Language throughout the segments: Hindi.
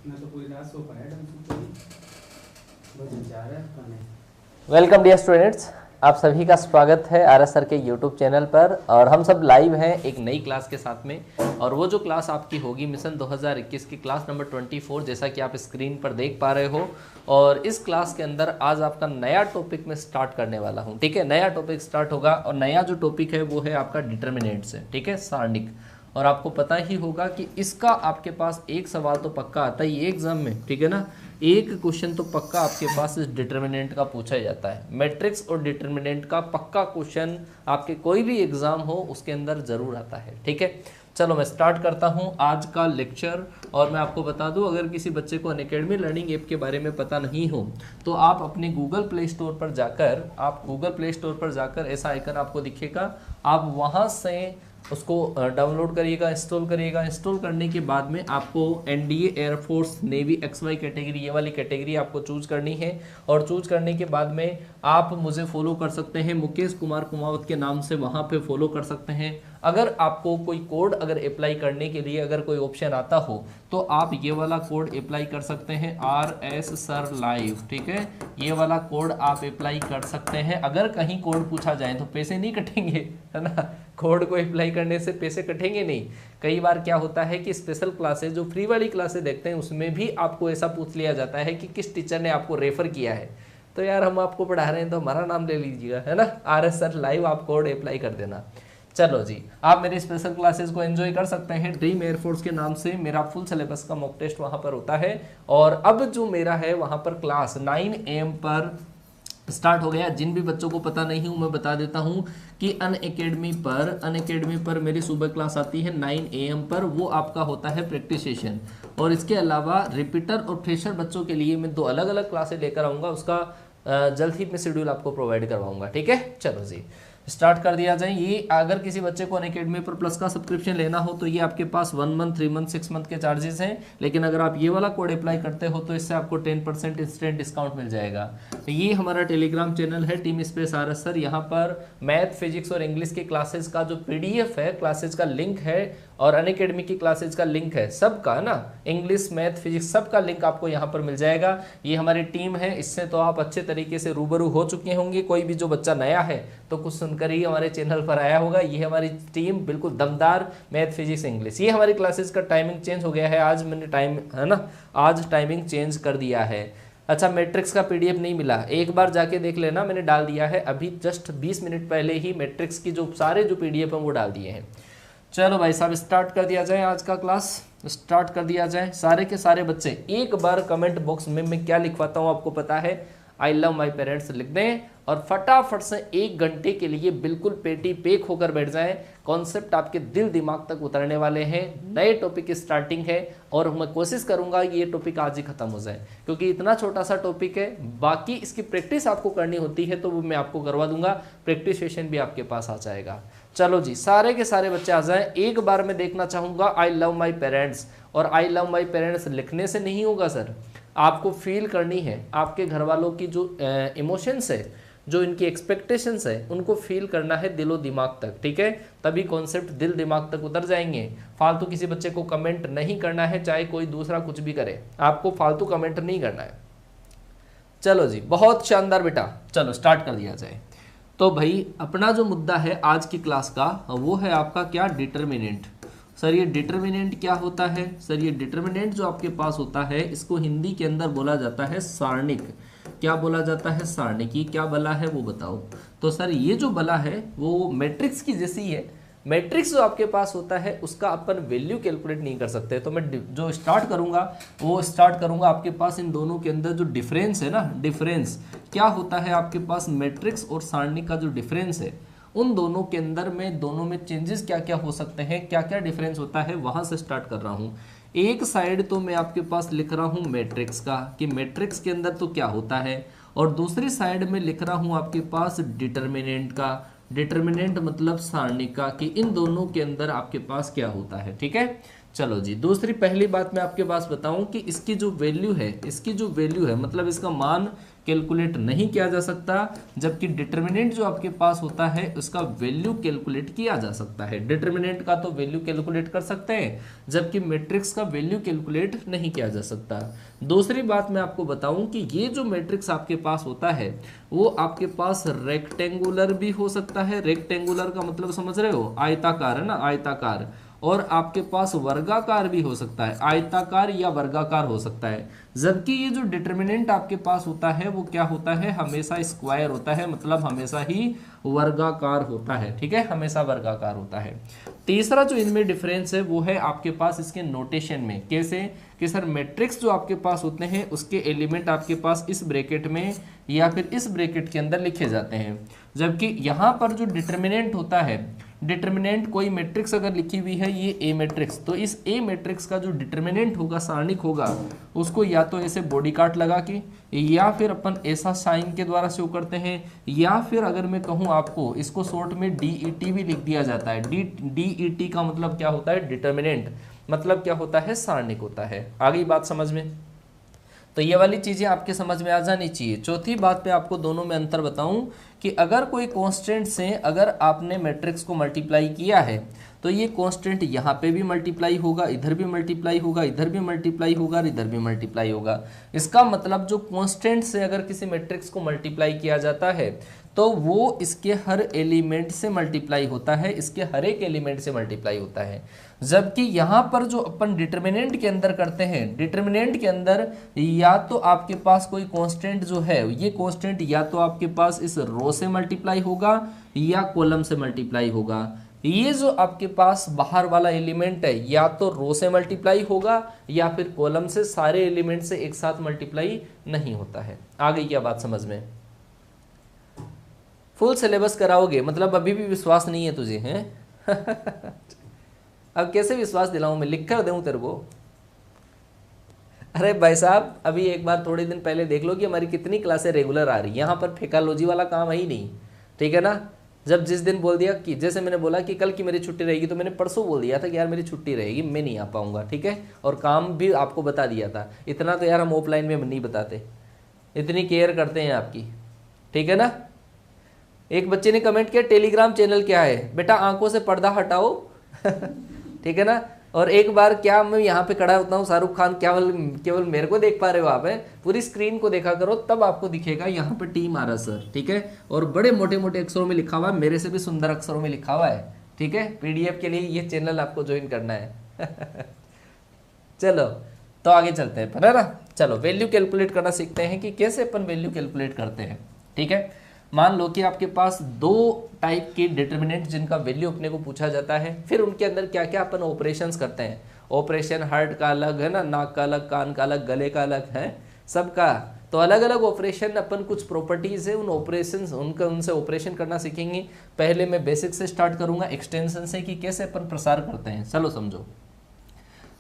मैं तो पूरी रात सो पाया ढंग से बस जा रहा है। वेलकम डियर स्टूडेंट्स, आप सभी का स्वागत है आर एस सर के यूट्यूब चैनल पर। और हम सब लाइव हैं एक नई क्लास के साथ में, और वो जो क्लास आपकी होगी मिशन 2021 की क्लास नंबर 24, जैसा कि आप स्क्रीन पर देख पा रहे हो। और इस क्लास के अंदर आज आपका नया टॉपिक मैं स्टार्ट करने वाला हूँ। ठीक है, नया टॉपिक स्टार्ट होगा और नया जो टॉपिक है वो है आपका डिटर्मिनेंट्स है। ठीक है, सारणिक। और आपको पता ही होगा कि इसका आपके पास एक सवाल तो पक्का आता ही है एग्जाम में। ठीक है ना, एक क्वेश्चन तो पक्का आपके पास इस डिटर्मिनेंट का पूछा जाता है। मैट्रिक्स और डिटर्मिनेंट का पक्का क्वेश्चन आपके कोई भी एग्जाम हो उसके अंदर जरूर आता है। ठीक है, चलो मैं स्टार्ट करता हूं आज का लेक्चर। और मैं आपको बता दूं, अगर किसी बच्चे को अनअकैडमी लर्निंग ऐप के बारे में पता नहीं हो तो आप अपने गूगल प्ले स्टोर पर जाकर ऐसा आइकन आपको दिखेगा, आप वहां से उसको डाउनलोड करिएगा, इंस्टॉल करिएगा। इंस्टॉल करने के बाद में आपको NDA, air force, navy, XY category, ये वाली कैटेगरी आपको चूज करनी है। और चूज करने के बाद में आप मुझे फॉलो कर सकते हैं, मुकेश कुमार कुमावत के नाम से वहाँ पे फॉलो कर सकते हैं। अगर आपको कोई कोड अगर अप्लाई करने के लिए अगर कोई ऑप्शन आता हो तो आप ये वाला कोड अप्लाई कर सकते हैं, RS सर लाइव। ठीक है, ये वाला कोड आप अप्लाई कर सकते हैं। अगर कहीं कोड पूछा जाए तो पैसे नहीं कटेंगे, है ना। कोड को अप्लाई करने से पैसे कटेंगे नहीं। कई बार क्या होता है कि स्पेशल क्लासेस, जो फ्री वाली क्लासेस देखते हैं, उसमें भी आपको ऐसा पूछ लिया जाता है कि किस टीचर ने आपको रेफर किया है। तो यार हम आपको पढ़ा रहे हैं तो हमारा नाम ले लीजिएगा, है ना। RS सर लाइव आप कोड अप्लाई कर देना। चलो जी, आप मेरे स्पेशल क्लासेस को एंजॉय कर सकते हैं। ड्रीम एयरफोर्स के नाम से मेरा फुल सिलेबस का मॉक टेस्ट वहां पर होता है। और अब जो मेरा है वहां पर क्लास 9 AM पर स्टार्ट हो गया। जिन भी बच्चों को पता नहीं हूं मैं बता देता हूं कि अनअकैडमी पर मेरी सुबह क्लास आती है 9 AM पर। वो आपका होता है प्रैक्टिस सेशन। और इसके अलावा रिपीटर और फ्रेशर बच्चों के लिए मैं 2 अलग अलग क्लासेस लेकर आऊँगा, उसका जल्द ही मैं शेड्यूल आपको प्रोवाइड करवाऊंगा। ठीक है, चलो जी स्टार्ट कर दिया जाए। ये अगर किसी बच्चे को अनअकैडमी पर प्लस का सब्सक्रिप्शन लेना हो तो ये आपके पास 1 मंथ, 3 मंथ, 6 मंथ के चार्जेस हैं। लेकिन अगर आप ये वाला कोड अप्लाई करते हो तो इससे आपको 10% इंस्टेंट डिस्काउंट मिल जाएगा। तो ये हमारा टेलीग्राम चैनल है टीम स्पेस RS सर। यहाँ पर मैथ, फिजिक्स और इंग्लिश के क्लासेस का जो PDF है, क्लासेस का लिंक है, और अनअकैडमी की क्लासेस का लिंक है, सबका ना, इंग्लिश, मैथ, फिजिक्स सबका लिंक आपको यहाँ पर मिल जाएगा। ये हमारी टीम है, इससे तो आप अच्छे तरीके से रूबरू हो चुके होंगे। कोई भी जो बच्चा नया है तो कुछ सुनकर ही हमारे चैनल पर आया होगा। ये हमारी टीम बिल्कुल दमदार, मैथ, फिजिक्स, इंग्लिश। ये हमारी क्लासेस का टाइमिंग चेंज हो गया है, आज मैंने टाइम, है ना, आज टाइमिंग चेंज कर दिया है। अच्छा, मैट्रिक्स का PDF नहीं मिला, एक बार जाके देख लेना, मैंने डाल दिया है अभी जस्ट 20 मिनट पहले ही। मैट्रिक्स की जो सारे जो PDF हैं वो डाल दिए हैं। चलो भाई साहब स्टार्ट कर दिया जाए, आज का क्लास स्टार्ट कर दिया जाए। सारे के सारे बच्चे एक बार कमेंट बॉक्स में मैं क्या लिखवाता हूँ आपको पता है, आई लव माई पेरेंट्स लिख दें और फटाफट से 1 घंटे के लिए बिल्कुल पेटी पेक होकर बैठ जाएं। कॉन्सेप्ट आपके दिल दिमाग तक उतरने वाले हैं। नए टॉपिक की स्टार्टिंग है और मैं कोशिश करूंगा ये टॉपिक आज ही खत्म हो जाए, क्योंकि इतना छोटा सा टॉपिक है। बाकी इसकी प्रैक्टिस आपको करनी होती है तो वो मैं आपको करवा दूंगा, प्रैक्टिस सेशन भी आपके पास आ जाएगा। चलो जी, सारे के सारे बच्चे आ जाएं। एक बार मैं देखना चाहूंगा आई लव माई पेरेंट्स। और आई लव माई पेरेंट्स लिखने से नहीं होगा सर, आपको फील करनी है। आपके घर वालों की जो इमोशंस है, जो इनकी एक्सपेक्टेशंस है, उनको फील करना है दिलो दिमाग तक। ठीक है, तभी कॉन्सेप्ट दिल दिमाग तक उतर जाएंगे। फालतू किसी बच्चे को कमेंट नहीं करना है, चाहे कोई दूसरा कुछ भी करे, आपको फालतू कमेंट नहीं करना है। चलो जी, बहुत शानदार बेटा, चलो स्टार्ट कर दिया जाए। तो भाई अपना जो मुद्दा है आज की क्लास का वो है आपका क्या, डिटर्मिनेंट। सर ये डिटर्मिनेंट क्या होता है? सर ये डिटर्मिनेंट जो आपके पास होता है इसको हिंदी के अंदर बोला जाता है सारणिक। क्या बोला जाता है? सारणिक। ये क्या बला है वो बताओ। तो सर ये जो बला है वो मैट्रिक्स की जैसी है। मैट्रिक्स जो आपके पास होता है उसका अपन वैल्यू कैलकुलेट नहीं कर सकते। तो मैं जो स्टार्ट करूंगा वो स्टार्ट करूंगा आपके पास इन दोनों के अंदर जो डिफरेंस है ना, डिफरेंस क्या होता है आपके पास मैट्रिक्स और सारणी का जो डिफरेंस है, उन दोनों के अंदर में दोनों में चेंजेस क्या क्या हो सकते हैं, क्या क्या डिफरेंस होता है, वहां से स्टार्ट कर रहा हूं। एक साइड तो मैं आपके पास लिख रहा हूं मैट्रिक्स का कि मैट्रिक्स के अंदर तो क्या होता है, और दूसरी साइड में लिख रहा हूं आपके पास डिटर्मिनेंट का। डिटर्मिनेंट मतलब सारणी का, कि इन दोनों के अंदर आपके पास क्या होता है। ठीक है, चलो जी, दूसरी पहली बात मैं आपके पास बताऊं कि इसकी जो वैल्यू है, इसकी जो वैल्यू है मतलब इसका मान कैलकुलेट नहीं किया जा सकता, जबकि डिटर्मिनेंट जो आपके पास होता है उसका वैल्यू कैलकुलेट किया जा सकता है। डिटर्मिनेंट का तो वैल्यू कैलकुलेट कर सकते हैं, जबकि मैट्रिक्स का वैल्यू कैलकुलेट नहीं किया जा सकता। दूसरी बात मैं आपको बताऊं कि ये जो मैट्रिक्स आपके पास होता है वो आपके पास रेक्टेंगुलर भी हो सकता है। रेक्टेंगुलर का मतलब समझ रहे हो, आयताकार है ना, आयताकार। और आपके पास वर्गाकार भी हो सकता है, आयताकार या वर्गाकार हो सकता है। जबकि ये जो डिटर्मिनेंट आपके पास होता है वो क्या होता है, हमेशा स्क्वायर होता है, मतलब हमेशा ही वर्गाकार होता है। ठीक है, हमेशा वर्गाकार होता है। तीसरा जो इनमें डिफरेंस है वो है आपके पास इसके नोटेशन में। कैसे कि सर मैट्रिक्स जो आपके पास होते हैं उसके एलिमेंट आपके पास इस ब्रैकेट में या फिर इस ब्रैकेट के अंदर लिखे जाते हैं, जबकि यहाँ पर जो डिटर्मिनेंट होता है, डिटर्मिनेंट कोई मैट्रिक्स अगर लिखी हुई है ये ए मैट्रिक्स, तो इस ए मैट्रिक्स का जो डिटर्मिनेंट होगा, सारणिक होगा, उसको या तो ऐसे बॉडी कार्ड लगा के या फिर अपन ऐसा साइन के द्वारा शो करते हैं, या फिर अगर मैं कहूँ आपको इसको शॉर्ट में DET भी लिख दिया जाता है। DET का मतलब क्या होता है, डिटर्मिनेंट, मतलब क्या होता है, सारणिक होता है। आ गई बात समझ में? तो ये वाली चीजें आपके समझ में आ जानी चाहिए। चौथी बात पे आपको दोनों में अंतर बताऊं कि अगर कोई कांस्टेंट से अगर आपने मैट्रिक्स को मल्टीप्लाई किया है तो ये कांस्टेंट यहाँ पे भी मल्टीप्लाई होगा, इधर भी मल्टीप्लाई होगा, इधर भी मल्टीप्लाई होगा और इधर भी मल्टीप्लाई होगा। इसका मतलब जो कांस्टेंट से अगर किसी मैट्रिक्स को मल्टीप्लाई किया जाता है तो वो इसके हर एलिमेंट से मल्टीप्लाई होता है, इसके हर एक एलिमेंट से मल्टीप्लाई होता है। जबकि यहाँ पर जो अपन डिटर्मिनेंट के अंदर करते हैं, डिटर्मिनेंट के अंदर या तो आपके पास कोई कांस्टेंट जो है, ये कांस्टेंट या तो आपके पास इस रो से मल्टीप्लाई होगा या कॉलम से मल्टीप्लाई होगा। ये जो आपके पास बाहर वाला एलिमेंट है या तो रो से मल्टीप्लाई होगा या फिर कॉलम से, सारे एलिमेंट से एक साथ मल्टीप्लाई नहीं होता है। आ गई क्या बात समझ में? फुल सिलेबस कराओगे मतलब अभी भी विश्वास नहीं है तुझे, हैं? अब कैसे विश्वास दिलाऊं मैं, लिख कर दूं तेरे को? अरे भाई साहब अभी एक बार थोड़े दिन पहले देख लो कि हमारी कितनी क्लासें रेगुलर आ रही है। यहाँ पर फेकालॉजी वाला काम है ही नहीं, ठीक है ना। जब जिस दिन बोल दिया कि जैसे मैंने बोला कि कल की मेरी छुट्टी रहेगी, तो मैंने परसों बोल दिया था कि यार मेरी छुट्टी रहेगी, मैं नहीं आ पाऊंगा, ठीक है। और काम भी आपको बता दिया था। इतना तो यार हम ऑफलाइन में नहीं बताते, इतनी केयर करते हैं आपकी, ठीक है ना। एक बच्चे ने कमेंट किया टेलीग्राम चैनल क्या है, बेटा आंखों से पर्दा हटाओ ठीक है ना। और एक बार क्या मैं यहाँ पे खड़ा होता हूँ, शाहरुख खान केवल मेरे को देख पा रहे हो आप, है पूरी स्क्रीन को देखा करो, तब आपको दिखेगा यहाँ पे टीम आर सर, ठीक है। और बड़े मोटे मोटे अक्षरों में लिखा हुआ है, मेरे से भी सुंदर अक्षरों में लिखा हुआ है, ठीक है। PDF के लिए ये चैनल आपको ज्वाइन करना है चलो तो आगे चलते हैं, है ना। चलो वैल्यू कैलकुलेट करना सीखते हैं कि कैसे अपन वैल्यू कैलकुलेट करते हैं, ठीक है। मान लो कि आपके पास दो टाइप के डिटर्मिनेंट जिनका वैल्यू अपने को पूछा जाता है, फिर उनके अंदर क्या क्या अपन ऑपरेशंस करते हैं। ऑपरेशन हार्ट का अलग है ना, नाक का अलग, कान का अलग, गले का अलग है, सबका। तो अलग अलग ऑपरेशन अपन कुछ प्रॉपर्टीज है, उन ऑपरेशंस उनसे ऑपरेशन करना सीखेंगे। पहले मैं बेसिक से स्टार्ट करूंगा, एक्सटेंशन से, कि कैसे अपन प्रसार करते हैं। चलो समझो,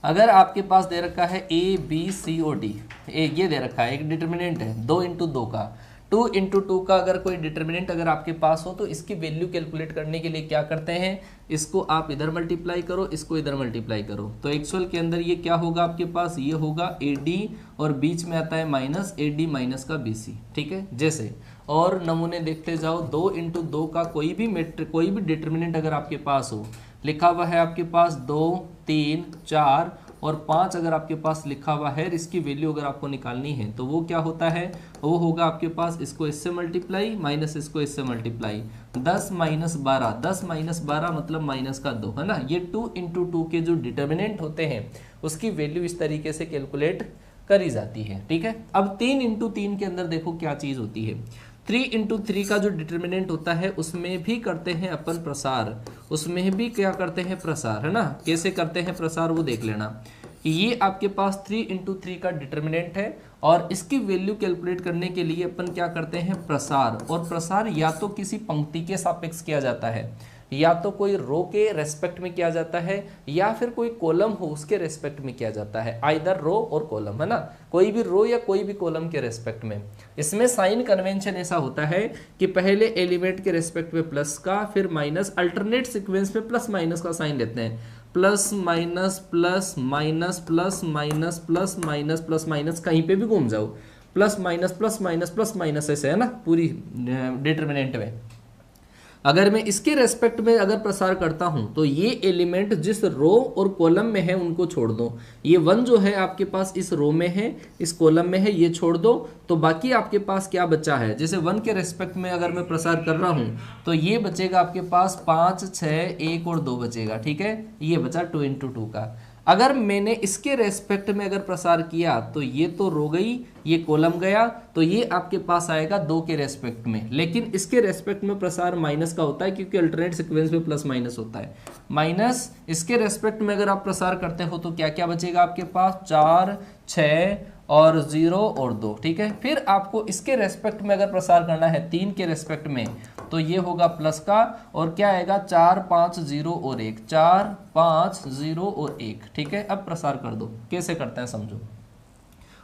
अगर आपके पास दे रखा है ABCOD, ये दे रखा है, एक डिटर्मिनेंट है 2 × 2 का, 2 × 2 का अगर कोई डिटर्मिनेंट अगर आपके पास हो तो इसकी वैल्यू कैलकुलेट करने के लिए क्या करते हैं, इसको आप इधर मल्टीप्लाई करो, इसको इधर मल्टीप्लाई करो। तो एक्चुअल के अंदर ये क्या होगा आपके पास, ये होगा AD और बीच में आता है माइनस AD माइनस का BC, ठीक है। जैसे और नमूने देखते जाओ, 2 × 2 का कोई भी डिटर्मिनेंट अगर आपके पास हो, लिखा हुआ है आपके पास 2, 3, 4 और 5 अगर आपके पास लिखा हुआ है, इसकी वैल्यू अगर आपको निकालनी है तो वो क्या होता है, वो होगा आपके पास इसको इससे मल्टीप्लाई माइनस इसको इससे मल्टीप्लाई, 10 - 12, 10 - 12 मतलब माइनस का 2, है ना। ये 2 × 2 के जो डिटर्मिनेंट होते हैं उसकी वैल्यू इस तरीके से कैलकुलेट करी जाती है, ठीक है। अब 3 × 3 के अंदर देखो क्या चीज होती है। 3 × 3 का जो डिटर्मिनेंट होता है उसमें भी करते हैं अपन प्रसार, उसमें भी क्या करते हैं, प्रसार, है ना। कैसे करते हैं प्रसार वो देख लेना। ये आपके पास 3 × 3 का डिटर्मिनेंट है और इसकी वैल्यू कैलकुलेट करने के लिए अपन क्या करते हैं, प्रसार। और प्रसार या तो किसी पंक्ति के सापेक्ष किया जाता है, या तो कोई रो के रेस्पेक्ट में किया जाता है, या फिर कोई कॉलम हो उसके रेस्पेक्ट में किया जाता है। आइदर रो और कॉलम, है ना, कोई भी रो या कोई भी कॉलम के रेस्पेक्ट में। इसमें साइन कन्वेंशन ऐसा होता है कि पहले एलिमेंट के रेस्पेक्ट में प्लस का, फिर माइनस, अल्टरनेट सीक्वेंस में प्लस माइनस का साइन लेते हैं। Plus minus plus minus plus minus plus minus plus minus, कहीं पे भी घूम जाओ, plus minus plus minus plus minus ऐसे है ना पूरी डिटर्मिनेंट में। अगर मैं इसके रेस्पेक्ट में अगर प्रसार करता हूं तो ये एलिमेंट जिस रो और कॉलम में है उनको छोड़ दो। ये 1 जो है आपके पास इस रो में है, इस कॉलम में है, ये छोड़ दो तो बाकी आपके पास क्या बचा है। जैसे 1 के रेस्पेक्ट में अगर मैं प्रसार कर रहा हूं तो ये बचेगा आपके पास 5 6 1 और 2 बचेगा, ठीक है। ये बचा 2 × 2 का। अगर मैंने इसके रेस्पेक्ट में अगर प्रसार किया तो ये तो रो गई, ये कॉलम गया, तो ये आपके पास आएगा 2 के रेस्पेक्ट में। लेकिन इसके रेस्पेक्ट में प्रसार माइनस का होता है क्योंकि अल्टरनेट सीक्वेंस में प्लस माइनस होता है। माइनस इसके रेस्पेक्ट में अगर आप प्रसार करते हो तो क्या क्या बचेगा आपके पास, 4 6 और 0 और 2, ठीक है। फिर आपको इसके रेस्पेक्ट में अगर प्रसार करना है 3 के रेस्पेक्ट में तो ये होगा प्लस का, और क्या आएगा 4 5 0 और 1, 4 5 0 और 1, ठीक है। अब प्रसार कर दो, कैसे करते हैं समझो।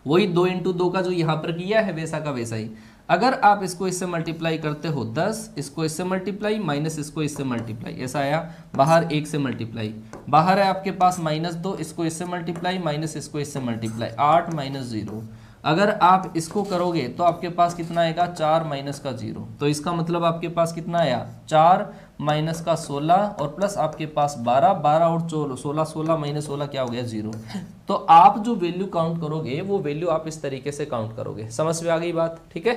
वही 2 × 2 का जो यहाँ पर किया है वैसा का वैसा ही। अगर आप इसको इससे मल्टीप्लाई करते हो 10, इसको इससे मल्टीप्लाई, माइनस इसको इससे मल्टीप्लाई, ऐसा आया। बाहर 1 से मल्टीप्लाई, बाहर है आपके पास -2, इसको इससे मल्टीप्लाई, माइनस इसको इससे मल्टीप्लाई, 8 - 0। अगर आप इसको करोगे तो आपके पास कितना आएगा, 4 माइनस का 0। तो इसका मतलब आपके पास कितना आया, 4 माइनस का 16 और प्लस आपके पास 12, 12 और 16, 16 माइनस 16 क्या हो गया, 0। तो आप जो वैल्यू काउंट करोगे वो वैल्यू आप इस तरीके से काउंट करोगे। समझ में आ गई बात, ठीक है।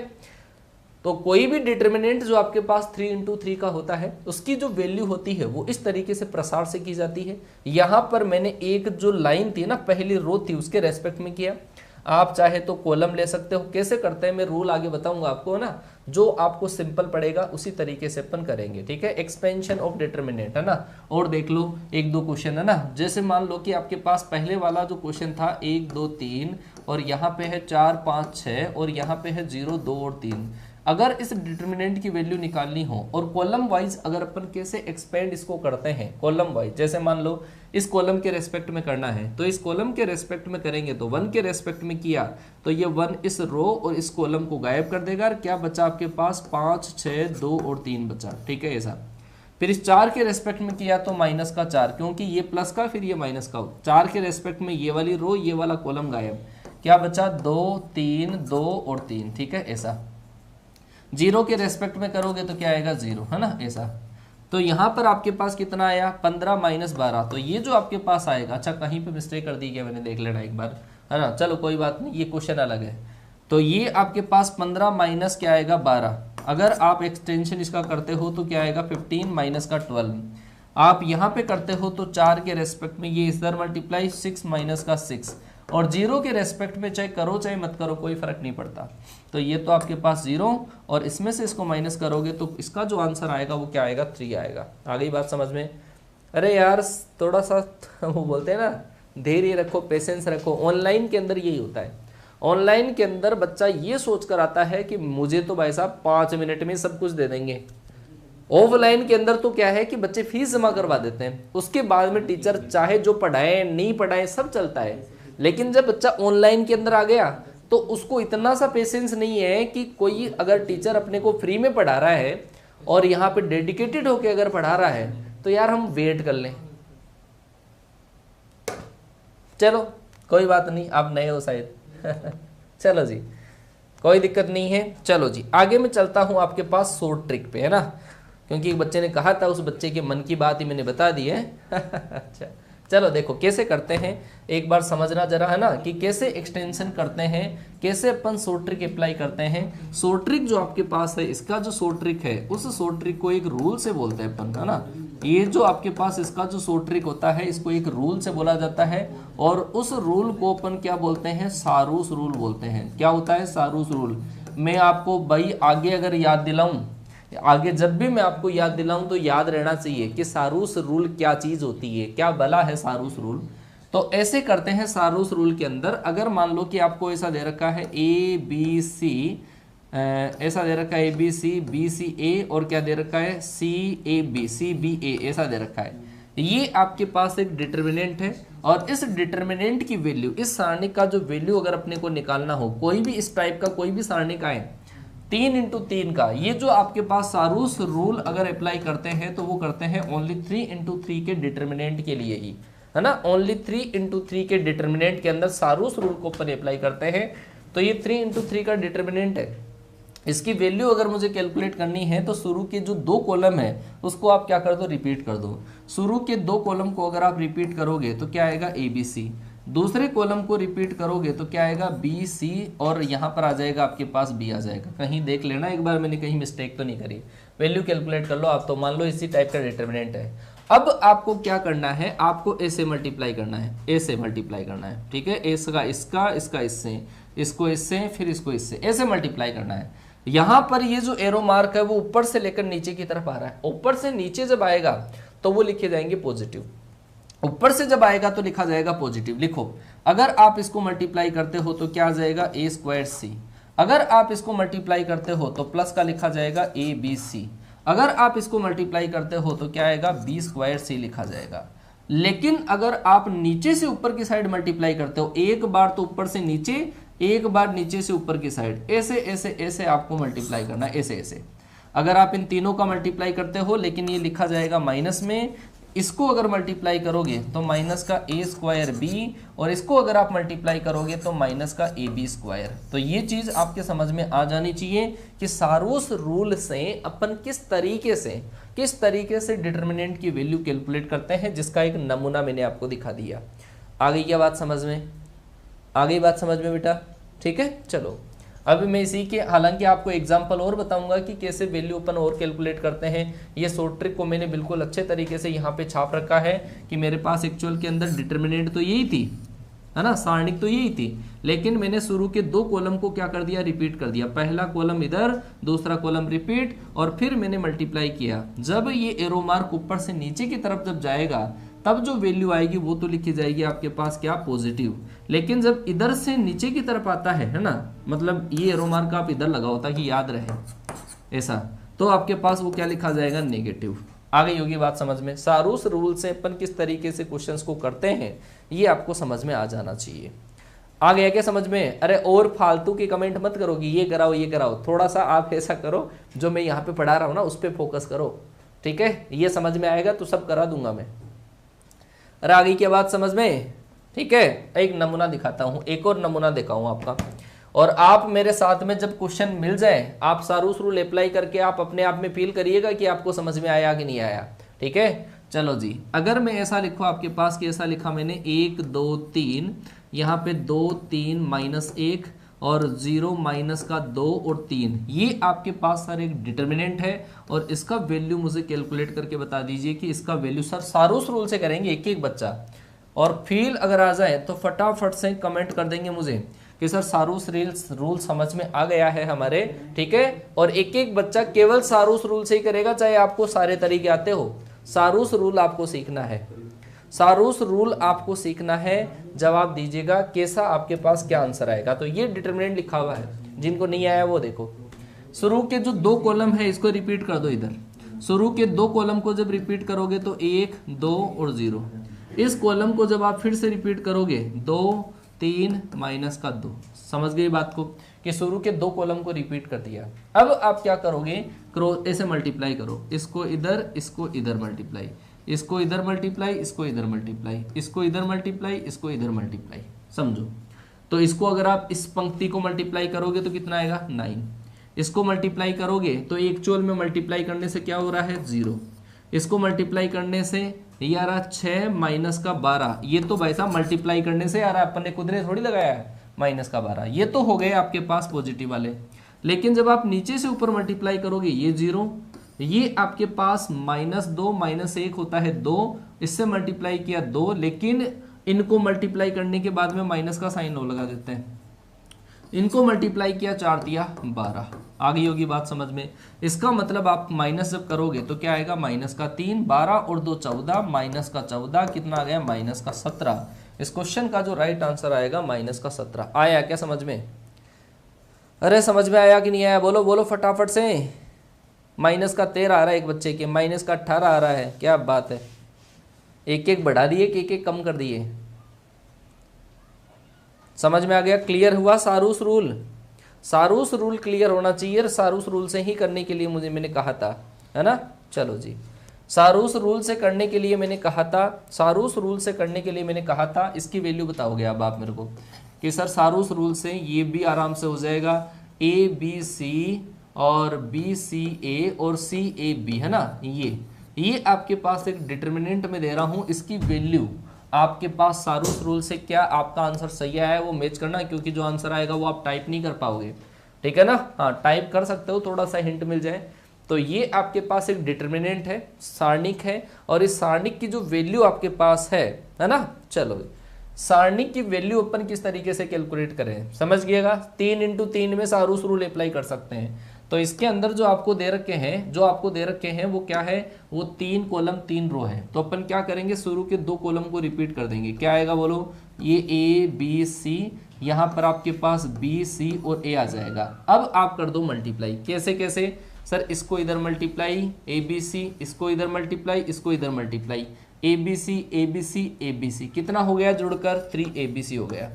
तो कोई भी डिटर्मिनेंट जो आपके पास 3 × 3 का होता है उसकी जो वैल्यू होती है वो इस तरीके से प्रसार से की जाती है। यहां पर मैंने एक जो लाइन थी ना, पहली रो थी, उसके रेस्पेक्ट में किया। आप चाहे तो कॉलम ले सकते हो, कैसे करते हैं मैं रूल आगे बताऊंगा आपको ना, जो आपको सिंपल पड़ेगा उसी तरीके से अपन करेंगे, ठीक है। एक्सपेंशन ऑफ डिटर्मिनेंट है ना। और देख लो 1-2 क्वेश्चन है ना। जैसे मान लो कि आपके पास पहले वाला जो क्वेश्चन था 1 2 3 और यहाँ पे है 4 5 6 और यहाँ पे है 0 2 और 3। अगर इस डिटर्मिनेंट की वैल्यू निकालनी हो और कॉलम वाइज अगर अपन कैसे एक्सपेंड इसको करते हैं कॉलम वाइज, जैसे मान लो इस कॉलम के रेस्पेक्ट में करना है तो इस कॉलम के रेस्पेक्ट में करेंगे तो 1 के रेस्पेक्ट में किया तो ये 1 इस रो और इस कॉलम को गायब कर देगा। क्या बचा आपके पास, 5 6 2 और 3 बचा, ठीक है ऐसा। फिर इस 4 के रेस्पेक्ट में किया तो माइनस का 4, क्योंकि ये प्लस का फिर ये माइनस का, 4 के रेस्पेक्ट में ये वाली रो ये वाला कॉलम गायब। क्या बचा, 2 3 2 और 3, ठीक है ऐसा। 0 के रेस्पेक्ट में करोगे तो क्या आएगा, 0, है ना ऐसा। तो यहाँ पर आपके पास कितना आया, 15 - 12। तो ये जो आपके पास आएगा, अच्छा कहीं पे मिस्टेक कर दी क्या मैंने, देख लेना एक बार, है ना। चलो कोई बात नहीं, ये क्वेश्चन अलग है। तो ये आपके पास 15 माइनस क्या आएगा, 12। अगर आप एक्सटेंशन इसका करते हो तो क्या आएगा, 15 माइनस का 12। आप यहाँ पे करते हो तो 4 के रेस्पेक्ट में ये इधर मल्टीप्लाई, 6 माइनस का 6। और 0 के रेस्पेक्ट में चाहे करो चाहे मत करो कोई फर्क नहीं पड़ता। तो ये तो आपके पास 0 और इसमें से इसको माइनस करोगे तो इसका जो आंसर आएगा वो क्या आएगा, 3 आएगा। आ गई बात समझ में। अरे यार थोड़ा सा वो बोलते हैं ना, धैर्य रखो, पेशेंस रखो। ऑनलाइन के अंदर यही होता है। ऑनलाइन के अंदर बच्चा ये सोच कर आता है कि मुझे तो भाई साहब 5 मिनट में सब कुछ दे देंगे। ऑफलाइन के अंदर तो क्या है कि बच्चे फीस जमा करवा देते हैं, उसके बाद में टीचर चाहे जो पढ़ाए नहीं पढ़ाए सब चलता है। लेकिन जब बच्चा ऑनलाइन के अंदर आ गया तो उसको इतना सा पेशेंस नहीं है कि कोई अगर टीचर अपने को फ्री में पढ़ा रहा है और यहाँ पे डेडिकेटेड होके अगर पढ़ा रहा है तो यार हम वेट कर लें। चलो कोई बात नहीं, आप नए हो शायद चलो जी कोई दिक्कत नहीं है। चलो जी आगे मैं चलता हूँ आपके पास शॉर्ट ट्रिक पे, है ना, क्योंकि एक बच्चे ने कहा था, उस बच्चे के मन की बात ही मैंने बता दी है अच्छा चलो देखो कैसे करते हैं, एक बार समझना जरा, है ना, कि कैसे एक्सटेंशन करते हैं, कैसे अपन शॉर्ट ट्रिक अप्लाई करते हैं। शॉर्ट ट्रिक जो आपके पास है, इसका जो शॉर्ट ट्रिक है उस शॉर्ट ट्रिक को एक रूल से बोलते हैं अपन, है ना। ये जो आपके पास इसका जो शॉर्ट ट्रिक होता है इसको एक रूल से बोला जाता है और उस रूल को अपन क्या बोलते हैं, सारूस रूल बोलते हैं। क्या होता है, सारूस रूल। मैं आपको भाई आगे अगर याद दिलाऊं, आगे जब भी मैं आपको याद दिलाऊं तो याद रहना चाहिए कि सारूस रूल क्या चीज होती है, क्या भला है सारूस रूल। तो ऐसे करते हैं सारूस रूल के अंदर, अगर मान लो कि आपको ऐसा दे रखा है ABC, ऐसा दे रखा है ABC BCA और क्या दे रखा है CAB ऐसा दे रखा है। ये आपके पास एक डिटर्मिनेंट है और इस डिटर्मिनेंट की वैल्यू, इस सारणी का जो वैल्यू अगर अपने को निकालना हो, कोई भी इस टाइप का कोई भी सारणी का है 3 × 3 का, ये जो आपके पास सारूस रूल अगर अप्लाई करते हैं तो वो करते हैं ओनली 3 × 3 के डिटर्मिनेंट के लिए ही, है ना। ओनली 3 × 3 के डिटर्मिनेंट के अंदर सारूस रूल को अपन अप्लाई करते हैं। तो ये 3 इंटू 3 का डिटर्मिनेंट है। इसकी वैल्यू अगर मुझे कैलकुलेट करनी है तो शुरू के जो 2 कॉलम है उसको आप क्या कर दो, रिपीट कर दो। शुरू के 2 कॉलम को अगर आप रिपीट करोगे तो क्या आएगा, ABC। दूसरे कॉलम को रिपीट करोगे तो क्या आएगा, BC, और यहाँ पर आ जाएगा आपके पास B आ जाएगा। कहीं देख लेना एक बार, मैंने कहीं मिस्टेक तो नहीं करी। वैल्यू कैलकुलेट कर लो आप, तो मान लो इसी टाइप का डिटर्मिनेंट है। अब आपको क्या करना है, आपको A से मल्टीप्लाई करना है, A से मल्टीप्लाई करना है, ठीक है। A का इसका, इसका इससे, इसको इससे, फिर इसको इससे, A से मल्टीप्लाई करना है। यहाँ पर ये जो एरो मार्क है वो ऊपर से लेकर नीचे की तरफ आ रहा है। ऊपर से नीचे जब आएगा तो वो लिखे जाएंगे पॉजिटिव, ऊपर से जब आएगा तो लिखा जाएगा पॉजिटिव। लिखो, अगर आप इसको मल्टीप्लाई करते हो तो क्या आ जाएगा, A²C। अगर आप इसको मल्टीप्लाई करते हो तो प्लस का लिखा जाएगा ABC। अगर आप इसको मल्टीप्लाई करते हो तो क्या आएगा, B² लिखा जाएगा। लेकिन अगर आप नीचे से ऊपर की साइड मल्टीप्लाई करते हो, एक बार तो ऊपर से नीचे, एक बार नीचे से ऊपर की साइड, ऐसे ऐसे ऐसे आपको मल्टीप्लाई करना है, ऐसे ऐसे। अगर आप इन तीनों का मल्टीप्लाई करते हो, लेकिन ये लिखा जाएगा माइनस में, इसको अगर मल्टीप्लाई करोगे तो माइनस का A²B, और इसको अगर आप मल्टीप्लाई करोगे तो माइनस का AB²। तो ये चीज आपके समझ में आ जानी चाहिए कि सारोस रूल से अपन किस तरीके से डिटर्मिनेंट की वैल्यू कैलकुलेट करते हैं, जिसका एक नमूना मैंने आपको दिखा दिया। आ गई क्या बात समझ में, आ गई बात समझ में बेटा, ठीक है। चलो अब मैं इसी के, हालांकि आपको एग्जांपल और बताऊंगा कि कैसे वैल्यू अपन और कैलकुलेट करते हैं। ये शॉर्ट ट्रिक को मैंने बिल्कुल अच्छे तरीके से यहाँ पे छाप रखा है कि मेरे पास एक्चुअल के अंदर डिटर्मिनेंट तो यही थी, है ना, सारणिक तो यही थी, लेकिन मैंने शुरू के 2 कॉलम को क्या कर दिया, रिपीट कर दिया। पहला कॉलम इधर, दूसरा कॉलम रिपीट, और फिर मैंने मल्टीप्लाई किया। जब ये एरो मार्क ऊपर से नीचे की तरफ जब जाएगा तब जो वैल्यू आएगी वो तो लिखी जाएगी आपके पास क्या, पॉजिटिव। लेकिन जब इधर से नीचे की तरफ आता है ना, मतलब ये एरो मार्क आप इधर लगाओ ताकि याद रहे ऐसा, तो आपके पास वो क्या लिखा जाएगा, नेगेटिव। आ गई होगी बात समझ में। सारूस रूल से अपन किस तरीके से क्वेश्चंस को करते हैं ये आपको समझ में आ जाना चाहिए। आ गया क्या समझ में। अरे और फालतू के कमेंट मत करो कि ये कराओ ये कराओ, थोड़ा सा आप ऐसा करो जो मैं यहाँ पे पढ़ा रहा हूँ ना उस पर फोकस करो, ठीक है। ये समझ में आएगा तो सब करा दूंगा मैं। अरे आ गई क्या बात समझ में, ठीक है। एक नमूना दिखाता हूँ, एक और नमूना दिखाऊँ आपका, और आप मेरे साथ में जब क्वेश्चन मिल जाए आप सारूस रूल अप्लाई करके आप अपने आप में फील करिएगा कि आपको समझ में आया कि नहीं आया, ठीक है। चलो जी, अगर मैं ऐसा लिखूँ आपके पास कि ऐसा लिखा मैंने 1 2 3, यहाँ पे 2 3 -1 और 0 माइनस का 2 और 3, ये आपके पास सर एक डिटर्मिनेंट है, और इसका वैल्यू मुझे कैलकुलेट करके बता दीजिए कि इसका वैल्यू सर सारूस रूल से करेंगे एक एक बच्चा, और फील अगर आ जाए तो फटाफट से कमेंट कर देंगे मुझे कि सर सारूस रूल समझ में आ गया है हमारे, ठीक है। और एक एक बच्चा केवल सारूस रूल से ही करेगा, चाहे आपको सारे तरीके आते हो। सारूस रूल आपको सीखना है, सारूस रूल आपको सीखना है। जवाब दीजिएगा कैसा, आपके पास क्या आंसर आएगा। तो ये डिटरमिनेंट लिखा हुआ है, जिनको नहीं आया वो देखो। शुरू के जो 2 कॉलम है इसको रिपीट कर दो इधर। शुरू के 2 कॉलम को जब रिपीट करोगे तो 1 2 और 0। इस कॉलम को जब आप फिर से रिपीट करोगे 2 3 माइनस का 2। समझ गए बात को कि शुरू के 2 कॉलम को रिपीट कर दिया। अब आप क्या करोगे, क्रॉस ऐसे मल्टीप्लाई करो, इसको इधर इसको इधर मल्टीप्लाई, इसको इधर मल्टीप्लाई, इसको इधर मल्टीप्लाई, इसको इधर मल्टीप्लाई, इसको इधर मल्टीप्लाई। समझो तो इसको अगर आप इस पंक्ति को मल्टीप्लाई करोगे तो कितना आएगा 9। इसको मल्टीप्लाई करोगे तो एक्चुअल में मल्टीप्लाई करने से क्या हो रहा है 0। इसको मल्टीप्लाई करने से ये आ रहा 6 माइनस का 12। ये तो भाई साहब मल्टीप्लाई करने से आ रहा है, अपन ने खुद ने थोड़ी लगाया है, माइनस का 12। ये तो हो गए आपके पास पॉजिटिव वाले। लेकिन जब आप नीचे से ऊपर मल्टीप्लाई करोगे ये 0, ये आपके पास -2 -1 होता है 2, इससे मल्टीप्लाई किया 2, लेकिन इनको मल्टीप्लाई करने के बाद में माइनस का साइन नो लगा देते हैं। इनको मल्टीप्लाई किया 4 दिया 12। आ गई होगी बात समझ में। इसका मतलब आप माइनस जब करोगे तो क्या आएगा माइनस का 3, 12 और 2 14, माइनस का 14 कितना आ गया माइनस का 17। इस क्वेश्चन का जो राइट आंसर आएगा माइनस का 17। आया क्या समझ में। अरे समझ में आया कि नहीं आया, बोलो बोलो फटाफट से। माइनस का 13 आ रहा है एक बच्चे के, माइनस का 18 आ रहा है, क्या बात है। एक एक बढ़ा दिए कि एक एक कम कर दिए। समझ में आ गया, क्लियर हुआ सारूस रूल। सारूस रूल क्लियर होना चाहिए, सारूस रूल से ही करने के लिए मैंने कहा था, है ना। चलो जी, सारूस रूल से करने के लिए मैंने कहा था, सारूस रूल से करने के लिए मैंने कहा था। इसकी वैल्यू बताओगे अब आप मेरे को, कि सर सारूस रूल से ये भी आराम से हो जाएगा, ए बी सी और बी सी ए और सी ए बी, है ना। ये आपके पास एक डिटर्मिनेंट में दे रहा हूं, इसकी वैल्यू आपके पास सारूस रूल से क्या आपका आंसर सही आया है वो मैच करना, क्योंकि जो आंसर आएगा वो आप टाइप नहीं कर पाओगे, ठीक है ना। हाँ, टाइप कर सकते हो, थोड़ा सा हिंट मिल जाए। तो ये आपके पास एक डिटर्मिनेंट है, सारणिक है, और इस सारणिक की जो वैल्यू आपके पास है ना। चलो, सारणिक की वैल्यू अपन किस तरीके से कैलकुलेट करें, समझ गएगा। 3 × 3 में सारूस रूल अप्लाई कर सकते हैं। तो इसके अंदर जो आपको दे रखे हैं वो क्या है, वो 3 कॉलम 3 रो है। तो अपन क्या करेंगे, शुरू के 2 कॉलम को रिपीट कर देंगे। क्या आएगा बोलो, ये ए बी सी, यहाँ पर आपके पास बी सी और ए आ जाएगा। अब आप कर दो मल्टीप्लाई। कैसे कैसे सर, इसको इधर मल्टीप्लाई ए बी सी, इसको इधर मल्टीप्लाई, इसको इधर multiply, A B C A B C A B C, कितना हो गया जुड़कर 3 ए बी सी हो गया।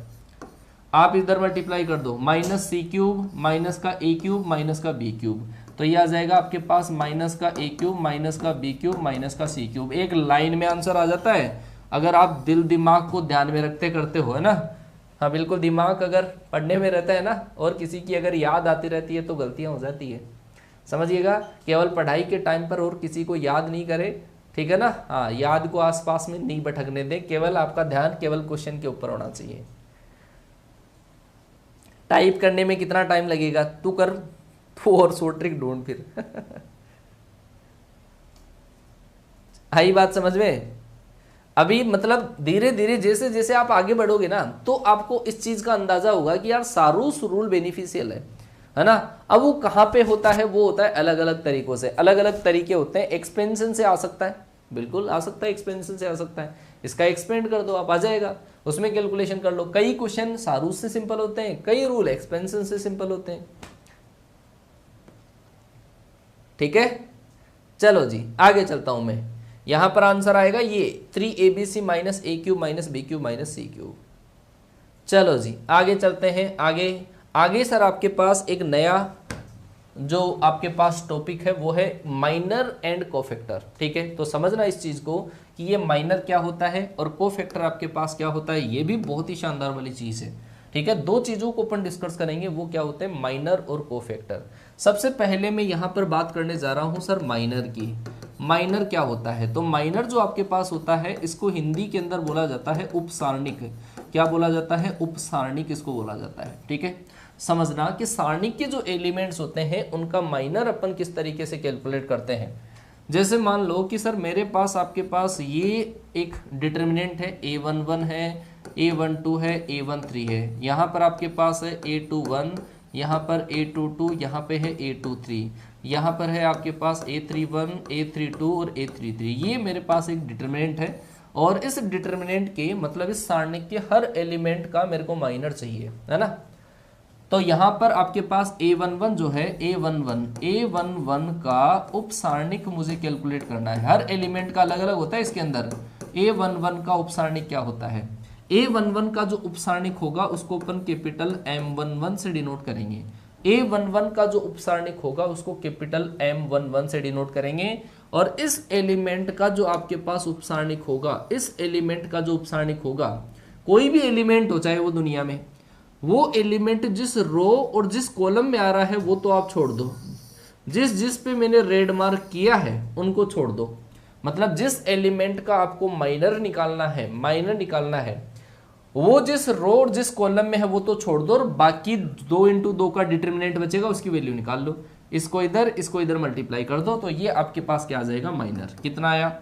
आप इधर मल्टीप्लाई कर दो, माइनस सी क्यूब माइनस का ए क्यूब माइनस का बी क्यूब, तो ये आ जाएगा आपके पास माइनस का ए क्यूब माइनस का बी क्यूब माइनस का सी क्यूब। एक लाइन में आंसर आ जाता है अगर आप दिल दिमाग को ध्यान में रखते करते हो, है ना। हाँ बिल्कुल, दिमाग अगर पढ़ने में रहता है ना और किसी की अगर याद आती रहती है तो गलतियां हो जाती है, समझिएगा। केवल पढ़ाई के टाइम पर और किसी को याद नहीं करे, ठीक है ना। हाँ, याद को आसपास में नहीं भटकने दे, केवल आपका ध्यान केवल क्वेश्चन के ऊपर होना चाहिए। टाइप करने में कितना टाइम लगेगा, तू कर, तू और शॉर्ट ट्रिक ढूंढ फिर। आई बात समझ में। अभी मतलब धीरे धीरे जैसे जैसे आप आगे बढ़ोगे ना, तो आपको इस चीज का अंदाजा होगा कि यार सारूस रूल बेनिफिशियल है ना। अब वो कहाँ पे होता है, वो होता है अलग अलग तरीकों से, अलग अलग तरीके होते हैं। एक्सपेंशन से आ सकता है, बिल्कुल आ सकता है, एक्सपेंशन से आ सकता है। इसका एक्सपेंड कर दो, आप आ जाएगा, उसमें कैलकुलेशन कर लो। कई क्वेश्चन सारूस से सिंपल होते हैं, कई रूल एक्सपेंशन से सिंपल होते हैं, ठीक है। चलो जी, आगे चलता हूं मैं। यहां पर आंसर आएगा ये 3abc minus A cube minus B cube minus C cube. चलो जी, आगे चलते हैं। आगे सर आपके पास एक नया जो आपके पास टॉपिक है वो है माइनर एंड कोफैक्टर, ठीक है। तो समझना इस चीज को कि ये माइनर क्या होता है और कोफैक्टर आपके पास क्या होता है, ये भी बहुत ही शानदार वाली चीज है, ठीक है। 2 चीजों को अपन डिस्कस करेंगे, वो क्या होते हैं, माइनर और कोफैक्टर। सबसे पहले मैं यहाँ पर बात करने जा रहा हूँ सर माइनर की। माइनर क्या होता है, तो माइनर जो आपके पास होता है इसको हिंदी के अंदर बोला जाता है उपसारणिक। क्या बोला जाता है, उपसारणिक इसको बोला जाता है, ठीक है। समझना कि सारणिक के जो एलिमेंट्स होते हैं उनका माइनर अपन किस तरीके से कैलकुलेट करते हैं। जैसे मान लो कि सर मेरे पास आपके पास ये एक डिटर्मिनेंट है, a11 है, a12 है, a13 है। यहाँ पर आपके पास है a21, यहाँ पर a22, यहाँ पे है a23, यहाँ पर है आपके पास a31, a32 और a33। ये मेरे पास एक डिटर्मिनेंट है और इस डिटर्मिनेंट के मतलब इस सारणिक के हर एलिमेंट का मेरे को माइनर चाहिए, है ना। तो यहाँ पर आपके पास a11 जो है, a11 का उपसारणिक मुझे कैलकुलेट करना है। हर एलिमेंट का अलग अलग होता है इसके अंदर। a11 का उपसारणिक क्या होता है, a11 का जो उपसारणिक होगा उसको अपन कैपिटल M11 से डिनोट करेंगे। a11 का जो उपसारणिक होगा उसको कैपिटल M11 से डिनोट करेंगे। और इस एलिमेंट का जो आपके पास उपसारणिक होगा, इस एलिमेंट का जो उपसारणिक होगा, कोई भी एलिमेंट हो चाहे वो दुनिया में, वो एलिमेंट जिस रो और जिस कॉलम में आ रहा है वो तो आप छोड़ दो, जिस जिस पे मैंने रेड मार्क किया है उनको छोड़ दो। मतलब जिस एलिमेंट का आपको माइनर निकालना है, वो जिस रो और जिस कॉलम में है वो तो छोड़ दो, और बाकी 2 × 2 का डिटर्मिनेंट बचेगा उसकी वैल्यू निकाल लो। इसको इधर मल्टीप्लाई कर दो, तो ये आपके पास क्या आ जाएगा, माइनर। कितना आया,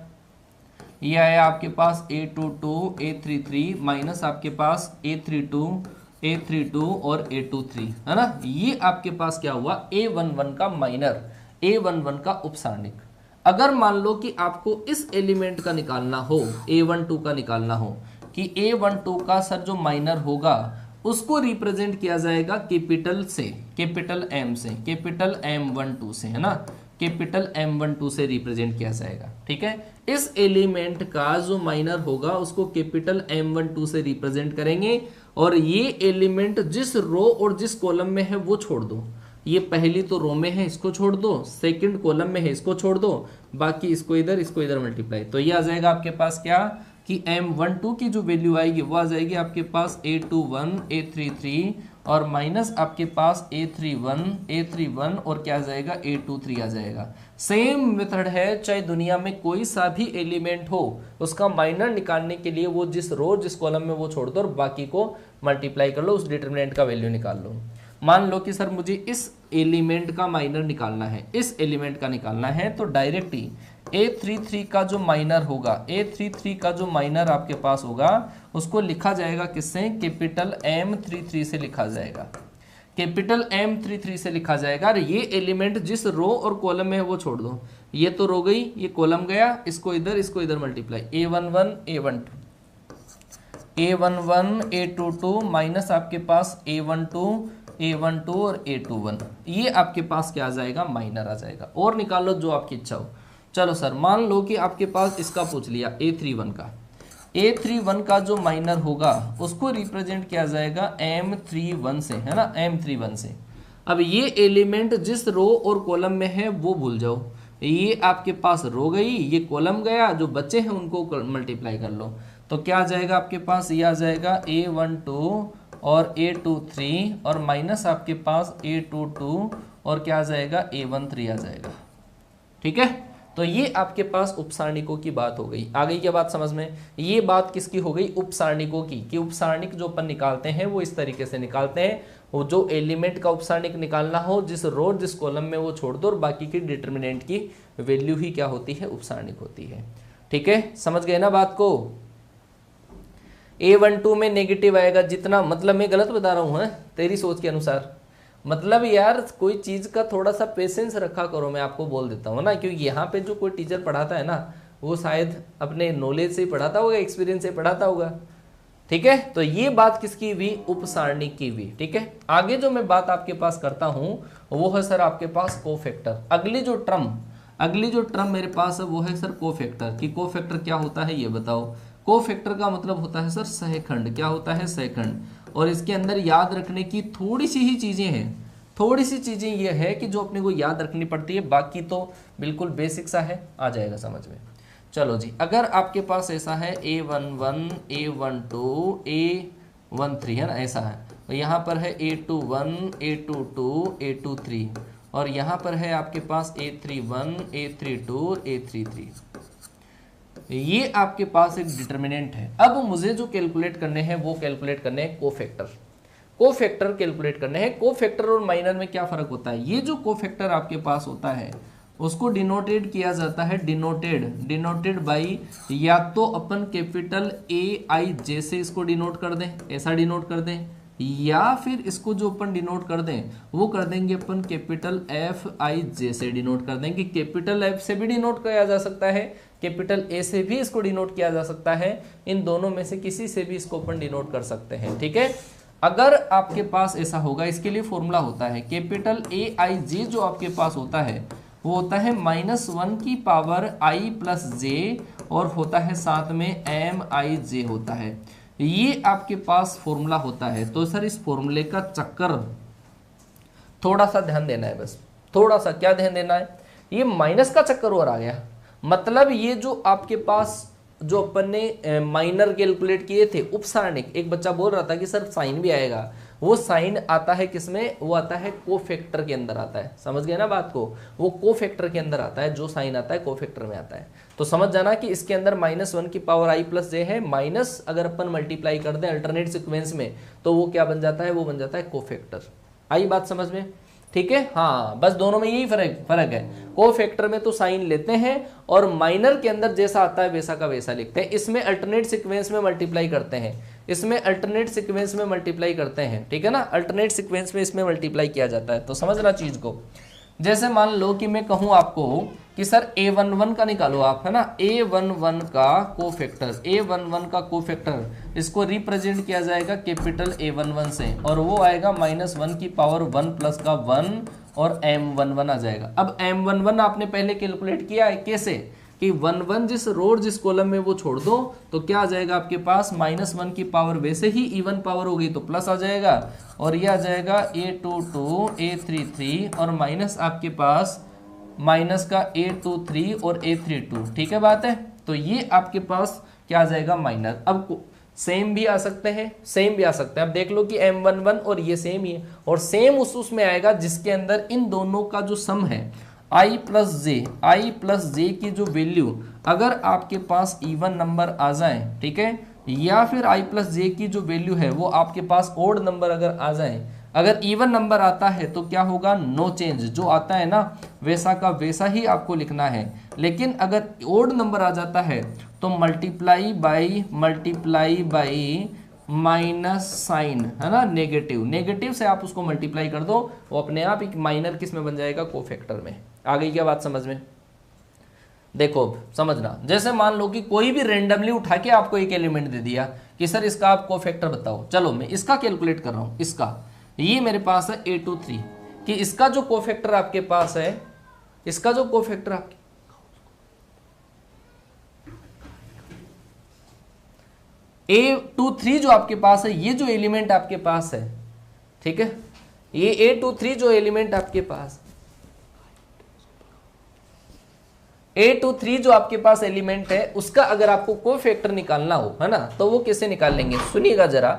ये आया आपके पास a22 a33 माइनस आपके पास a32 और a23, है ना। ये आपके पास क्या हुआ, a11 का माइनर, a11 का उपसारणिक। अगर मान लो कि आपको इस एलिमेंट का निकालना हो, a12 का निकालना हो, कि a12 का सर जो माइनर होगा उसको रिप्रेजेंट किया जाएगा कैपिटल से, कैपिटल M से, कैपिटल M12 से, है ना, कैपिटल M12 से रिप्रेजेंट किया जाएगा, ठीक है। इस एलिमेंट का जो माइनर होगा उसको कैपिटल M12 से रिप्रेजेंट करेंगे। और ये एलिमेंट जिस रो और जिस कॉलम में है वो छोड़ दो। ये पहली तो रो में है, इसको छोड़ दो, सेकंड कॉलम में है, इसको छोड़ दो, बाकी इसको इधर मल्टीप्लाई। तो ये आ जाएगा आपके पास क्या, कि M12 की जो वैल्यू आएगी वो आ जाएगी आपके पास A21 A33 और माइनस आपके पास A31 और क्या आ जाएगा A23 आ जाएगा। सेम मेथड है, चाहे दुनिया में कोई सा भी एलिमेंट हो उसका माइनर निकालने के लिए वो जिस रो जिस कॉलम में वो छोड़ दो और बाकी को मल्टीप्लाई कर लो, उस डिटरमिनेंट का वैल्यू निकाल लो। मान लो कि सर मुझे इस एलिमेंट का माइनर निकालना है, इस एलिमेंट का निकालना है, तो डायरेक्ट ही A33 का जो माइनर होगा, A33 का जो माइनर आपके पास होगा उसको लिखा जाएगा किससे, कैपिटल M33 से लिखा जाएगा, कैपिटल M33 से लिखा जाएगा। और ये एलिमेंट जिस रो और कॉलम में है वो छोड़ दो, ये तो रो गई, ये कॉलम गया, इसको इधर multiply A11 A12 A22 minus आपके पास A12 और A21, ये आपके पास क्या आ जाएगा, माइनर आ जाएगा। और निकाल लो जो आपकी इच्छा हो। चलो सर मान लो कि आपके पास इसका पूछ लिया A31 का जो माइनर होगा उसको रिप्रेजेंट किया जाएगा M31 से, है ना, M31 से। अब ये एलिमेंट जिस रो और कॉलम में है वो भूल जाओ, ये आपके पास रो गई, ये कॉलम गया, जो बच्चे हैं उनको मल्टीप्लाई कर लो, तो क्या आ जाएगा आपके पास, ये आ जाएगा A12 और A23 और माइनस आपके पास A22 और क्या आ जाएगा A13 आ जाएगा। ठीक है, तो ये आपके पास उपसारणिकों की बात हो गई। आ गई क्या बात समझ में? ये बात किसकी हो गई, उपसारणिकों की, कि उपसारणिक जो अपन निकालते हैं वो इस तरीके से निकालते हैं, वो जो एलिमेंट का उपसारणिक निकालना हो जिस रो जिस कॉलम में वो छोड़ दो और बाकी की डिटरमिनेंट की वैल्यू ही क्या होती है, उपसारणिक होती है। ठीक है, समझ गए ना बात को? A12 में नेगेटिव आएगा जितना, मतलब मैं गलत बता रहा हूँ है तेरी सोच के अनुसार, मतलब यार कोई चीज का थोड़ा सा पेशेंस रखा करो, मैं आपको बोल देता हूँ ना, क्योंकि यहाँ पे जो कोई टीचर पढ़ाता है ना वो शायद अपने नॉलेज से पढ़ाता होगा, एक्सपीरियंस से पढ़ाता होगा। ठीक है, तो ये बात किसकी हुई, उपसारणिक की हुई। ठीक है, आगे जो मैं बात आपके पास करता हूँ वो है सर आपके पास कोफैक्टर। अगली जो टर्म मेरे पास है वो है सर कोफैक्टर। कि कोफैक्टर क्या होता है ये बताओ। कोफैक्टर का मतलब होता है सर सहखंड। क्या होता है, सहखंड। और इसके अंदर याद रखने की थोड़ी सी ही चीजें हैं, थोड़ी सी चीजें ये है कि जो अपने को याद रखनी पड़ती है, बाकी तो बिल्कुल बेसिक सा है, आ जाएगा समझ में। चलो जी, अगर आपके पास ऐसा है A11 A12 A13 है ना, ऐसा है, तो यहाँ पर है A21 A22 A23 और यहाँ पर है आपके पास A31 A32 A33, ये आपके पास एक डिटरमिनेंट है। अब मुझे जो कैलकुलेट करने हैं वो कैलकुलेट करने हैं कोफैक्टर कैलकुलेट करने हैं। कोफैक्टर और माइनर में क्या फर्क होता है, ये जो कोफैक्टर आपके पास होता है उसको डिनोटेड किया जाता है, डिनोटेड बाई, या तो अपन कैपिटल AIJ से इसको डिनोट कर दें, ऐसा डिनोट कर दें, या फिर इसको जो अपन डिनोट कर दें वो कर देंगे अपन कैपिटल FIJ से डिनोट कर देंगे। कैपिटल F से भी डिनोट किया जा सकता है, कैपिटल A से भी इसको डिनोट किया जा सकता है, इन दोनों में से किसी से भी इसको अपन डिनोट कर सकते हैं। ठीक है, अगर आपके पास ऐसा होगा, इसके लिए फॉर्मूला होता है कैपिटल AIJ जो आपके पास होता है वो होता है -1 की पावर I प्लस J और होता है साथ में MIJ होता है, ये आपके पास फॉर्मूला होता है। तो सर इस फॉर्मूले का चक्कर थोड़ा सा ध्यान देना है, बस थोड़ा सा क्या ध्यान देना है, ये माइनस का चक्कर और आ गया, मतलब ये जो आपके पास जो अपन ने माइनर कैलकुलेट किए थे उपसारणिक, एक बच्चा बोल रहा था कि सर साइन भी आएगा, वो साइन आता है किसमें, वो आता है कोफैक्टर के अंदर आता है, समझ गए ना बात को, वो कोफैक्टर के अंदर आता है, जो साइन आता है कोफैक्टर में आता है। तो समझ जाना कि इसके अंदर -1 की पावर I प्लस J है, माइनस अगर अपन मल्टीप्लाई कर दें अल्टरनेट सीक्वेंस में तो वो क्या बन जाता है, वो बन जाता है कोफैक्टर। आई बात समझ में? ठीक है, हाँ, बस दोनों में यही फर्क है। कोफैक्टर में तो साइन लेते हैं और माइनर के अंदर जैसा आता है वैसा का वैसा लिखते हैं, इसमें अल्टरनेट सीक्वेंस में मल्टीप्लाई करते हैं, इसमें अल्टरनेट सीक्वेंस में मल्टीप्लाई करते हैं। ठीक है ना, अल्टरनेट सीक्वेंस में इसमें मल्टीप्लाई किया जाता है। तो समझना चीज को, जैसे मान लो कि मैं कहूं आपको कि सर A11 का निकालो आप, है ना, A11 का कोफैक्टर, इसको रिप्रेजेंट किया जाएगा कैपिटल A11 से और वो आएगा -1 की पावर 1 प्लस का 1 और M11 आ जाएगा। अब M11 आपने पहले कैलकुलेट किया है, कैसे कि 1 जिस रो जिस कॉलम में वो छोड़ दो तो क्या आ जाएगा आपके पास, -1 की पावर वैसे ही इवन पावर हो गई तो प्लस आ जाएगा और ये आ जाएगा A22 A33 और माइनस आपके पास माइनस का A23 और A32। ठीक है बात है, तो ये आपके पास क्या आ जाएगा माइनर। अब सेम भी आ सकते हैं, सेम भी आ सकते हैं। अब देख लो कि m11 और ये सेम ही है, और सेम उसमें आएगा जिसके अंदर इन दोनों का जो सम है i प्लस जे की जो वैल्यू अगर आपके पास इवन नंबर आ जाए, ठीक है, या फिर i प्लस जे की जो वैल्यू है वो आपके पास ओड नंबर अगर आ जाए, अगर इवन नंबर आता है तो क्या होगा, नो चेंज, जो आता है ना वैसा का वैसा ही आपको लिखना है। लेकिन अगर ओड नंबर आ जाता है तो मल्टीप्लाई बाई माइनस साइन, है ना, नेगेटिव से आप उसको मल्टीप्लाई कर दो, वो अपने आप एक माइनर किस में बन जाएगा, कोफैक्टर में। आ गई क्या बात समझ में? देखो समझना, जैसे मान लो कि कोई भी रेंडमली उठा के आपको एक एलिमेंट दे दिया कि सर इसका आप कोफैक्टर बताओ, चलो मैं इसका कैलकुलेट कर रहा हूं, इसका ये मेरे पास है 823 कि इसका जो कोफैक्टर आपके पास है, इसका जो कोफैक्टर आपके A23 जो आपके पास है, ये जो एलिमेंट आपके पास है, ठीक है, ये A23 जो एलिमेंट आपके पास, A23 जो आपके पास एलिमेंट है उसका अगर आपको कोफैक्टर निकालना हो, है ना, तो वो कैसे निकाल लेंगे, सुनिएगा जरा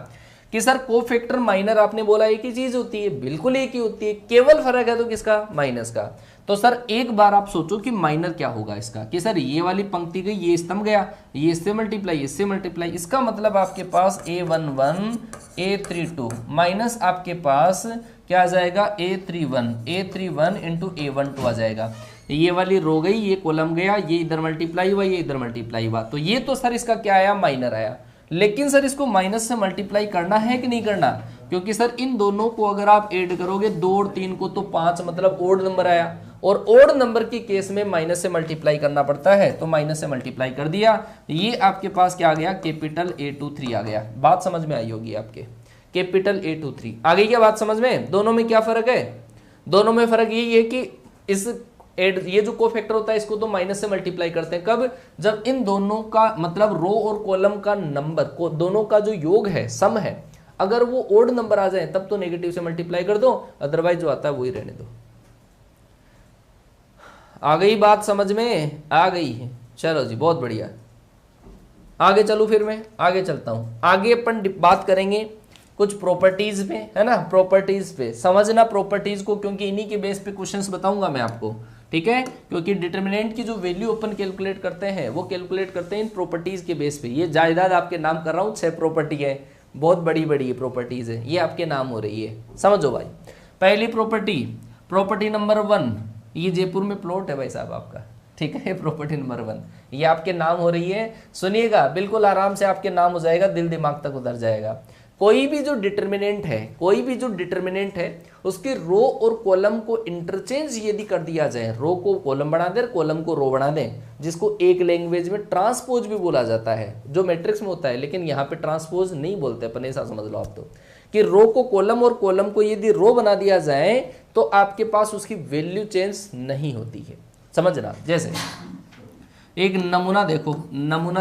कि सर कोफैक्टर माइनर आपने बोला एक ही चीज होती है, बिल्कुल एक ही होती है, केवल फर्क है तो किसका, माइनस का। तो सर एक बार आप सोचो कि माइनर क्या होगा इसका, कि सर ये वाली पंक्ति गई, ये स्तंभ गया, ये इससे मल्टीप्लाई, इसका मतलब आपके पास A11 A32 माइनस आपके पास क्या आ जाएगा, A31 इंटू A12 आ जाएगा। ये वाली रो गई, ये कॉलम गया, ये इधर मल्टीप्लाई हुआ, ये इधर मल्टीप्लाई हुआ, तो ये तो सर इसका क्या आया, माइनर आया। लेकिन सर इसको माइनस से मल्टीप्लाई करना है कि नहीं करना, क्योंकि सर इन दोनों को अगर आप ऐड करोगे 2 और 3 को तो 5 मतलब ओड नंबर आया, और ओड नंबर के केस में माइनस से मल्टीप्लाई करना पड़ता है, तो माइनस से मल्टीप्लाई कर दिया, ये आपके पास क्या आ गया, कैपिटल A23 आ गया। बात समझ में आई होगी आपके, कैपिटल A23 आ गई क्या बात समझ में? दोनों में क्या फर्क है, दोनों में फर्क यही है कि इस ये जो कोफैक्टर होता है इसको तो माइनस से मल्टीप्लाई करते हैं, कब, जब इन दोनों का मतलब रो और कॉलम का नंबर को, दोनों का जो योग है, सम है, अगर वो ओड नंबर आ जाए तब तो नेगेटिव से मल्टीप्लाई कर दो, अदरवाइज जो आता है वही रहने दो। आ गई बात समझ में? आ गई है, चलो जी बहुत बढ़िया। आगे चलूं, फिर मैं आगे चलता हूं। आगे अपन बात करेंगे कुछ प्रॉपर्टीज पे, है ना, प्रॉपर्टीज पे समझना प्रॉपर्टीज को, क्योंकि इन्हीं के बेस पे क्वेश्चंस बताऊंगा मैं आपको, ठीक है, क्योंकि डिटरमिनेंट की जो वैल्यू अपन कैलकुलेट करते हैं वो कैलकुलेट करते हैं इन प्रॉपर्टीज के बेस पे। ये जायदाद आपके नाम कर रहा हूँ, 6 प्रॉपर्टी है, बहुत बड़ी बड़ी ये प्रॉपर्टीज है, ये आपके नाम हो रही है, समझो भाई। पहली प्रॉपर्टी नंबर 1, ये जयपुर में प्लॉट है भाई साहब आपका, ठीक है, प्रॉपर्टी नंबर 1 ये आपके नाम हो रही है। सुनिएगा, बिल्कुल आराम से आपके नाम हो जाएगा, दिल दिमाग तक उतर जाएगा। कोई भी जो डिटरमिनेंट है, उसके रो और कॉलम को इंटरचेंज यदि कर दिया जाए, रो को कॉलम बना दे, कॉलम को रो बना दे, जिसको एक लैंग्वेज में ट्रांसपोज भी बोला जाता है, जो मैट्रिक्स में होता है, लेकिन यहाँ पे ट्रांसपोज नहीं बोलते अपन, ऐसा समझ लो आप तो, कि रो को कॉलम और कॉलम को यदि रो बना दिया जाए तो आपके पास उसकी वैल्यू चेंज नहीं होती है, समझना। जैसे एक नमूना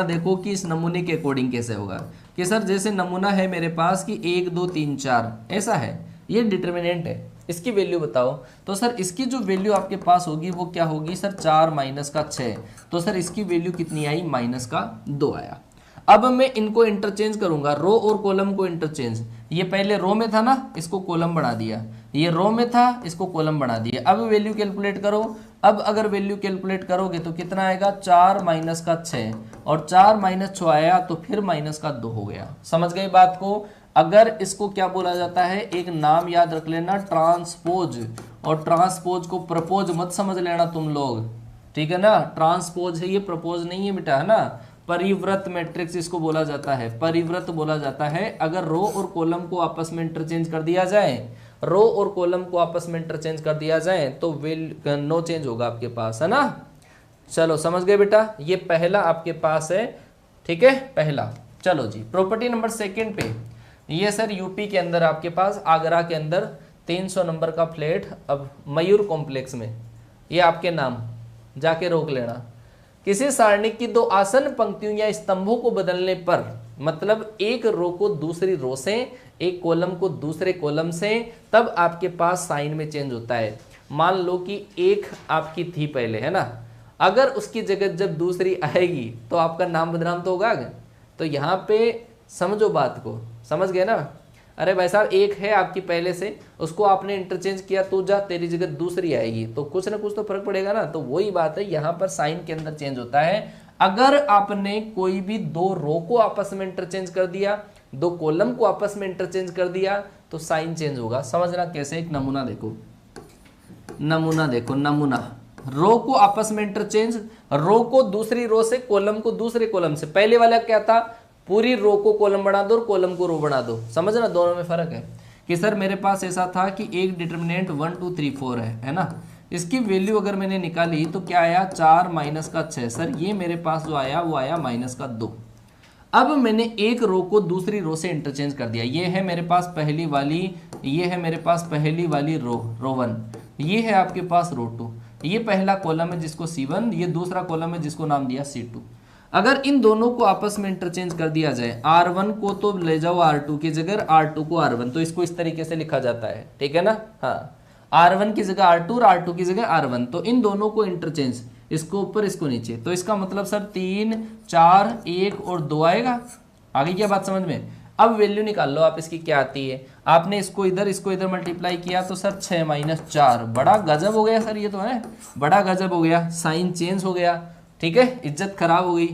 देखो कि इस नमूने के अकॉर्डिंग कैसे होगा, कि सर जैसे नमूना है मेरे पास कि 1 2 3 4 ऐसा है, ये डिटरमिनेंट है, इसकी वैल्यू बताओ, तो सर इसकी जो वैल्यू आपके पास होगी वो क्या होगी सर, 4 माइनस का 6, तो सर इसकी वैल्यू कितनी आई, माइनस का 2 आया। अब मैं इनको इंटरचेंज करूंगा, रो और कॉलम को इंटरचेंज, ये पहले रो में था ना, इसको कॉलम बना दिया, ये रो में था, इसको कॉलम बना दिया। अब वैल्यू कैलकुलेट करो, अब अगर वैल्यू कैलकुलेट करोगे तो कितना आएगा, 4 माइनस का 6, और 4 माइनस 6 आया तो फिर माइनस का 2 हो गया। समझ गए बात को? अगर इसको क्या बोला जाता है, एक नाम याद रख लेना, ट्रांसपोज, और ट्रांसपोज को प्रपोज मत समझ लेना तुम लोग, ठीक है ना, ट्रांसपोज है ये, प्रपोज नहीं है बेटा, है ना। परिव्रत मैट्रिक्स इसको बोला जाता है, परिव्रत बोला जाता है। अगर रो और कॉलम को आपस में इंटरचेंज कर दिया जाए, रो और कॉलम को आपस में इंटरचेंज कर दिया जाए तो नो चेंज होगा आपके पास, है ना। चलो समझ गए बेटा, ये पहला आपके पास है, ठीक है, पहला। चलो जी प्रॉपर्टी नंबर 2 पे, ये सर यूपी के अंदर आपके पास, आगरा के अंदर 300 नंबर का फ्लैट, अब मयूर कॉम्प्लेक्स में, ये आपके नाम, जाके रोक लेना। किसी सारणिक की 2 आसन पंक्तियों या स्तंभों को बदलने पर, मतलब एक रो को दूसरी रो से, एक कॉलम को दूसरे कॉलम से, तब आपके पास साइन में चेंज होता है। मान लो कि एक आपकी थी पहले, है ना, अगर उसकी जगह जब दूसरी आएगी तो आपका नाम बदनाम तो होगा, तो यहाँ पे समझो बात को, समझ गए ना। अरे भाई साहब एक है आपकी पहले से, उसको आपने इंटरचेंज किया तो जा तेरी जगह दूसरी आएगी, तो कुछ ना कुछ तो फर्क पड़ेगा ना। तो वही बात है, यहाँ पर साइन के अंदर चेंज होता है। अगर आपने कोई भी दो रो को आपस में इंटरचेंज कर दिया, दो कॉलम को आपस में इंटरचेंज कर दिया, तो साइन चेंज होगा। समझना कैसे, एक नमूना देखो, नमूना देखो, नमूना रो को आपस में इंटरचेंज, रो को दूसरी रो से, कॉलम को दूसरे कॉलम से। पहले वाला क्या था, पूरी रो को कॉलम बना दो और कॉलम को रो बना दो। समझना दोनों में फर्क है कि सर मेरे पास ऐसा था कि एक डिटर्मिनेंट 1 2 3 4 है ना, इसकी वैल्यू अगर मैंने निकाली तो क्या आया 4 माइनस का 6। सर ये मेरे पास जो आया वो आया माइनस का 2। अब मैंने एक रो को दूसरी रो से इंटरचेंज कर दिया। ये है मेरे पास पहली वाली, ये है मेरे पास पहली वाली रो 1, ये है आपके पास रो 2, ये पहला कॉलम है जिसको C1, ये दूसरा कॉलम है जिसको नाम दिया C2। अगर इन दोनों को आपस में इंटरचेंज कर दिया जाए, R1 को तो ले जाओ R2 की जगह, R2 को R1, तो इसको इस तरीके से लिखा जाता है, ठीक है ना। हाँ, R1 की जगह R2 और R2 की जगह R1, तो इन दोनों को इंटरचेंज, इसको ऊपर इसको नीचे, तो इसका मतलब सर 3 4 1 और 2 आएगा। आगे क्या बात समझ में। अब वैल्यू निकाल लो आप इसकी क्या आती है। आपने इसको इधर मल्टीप्लाई किया तो सर 6 माइनस 4, बड़ा गजब हो गया सर, ये तो है बड़ा गजब हो गया, साइन चेंज हो गया, ठीक है, इज्जत खराब हो गई।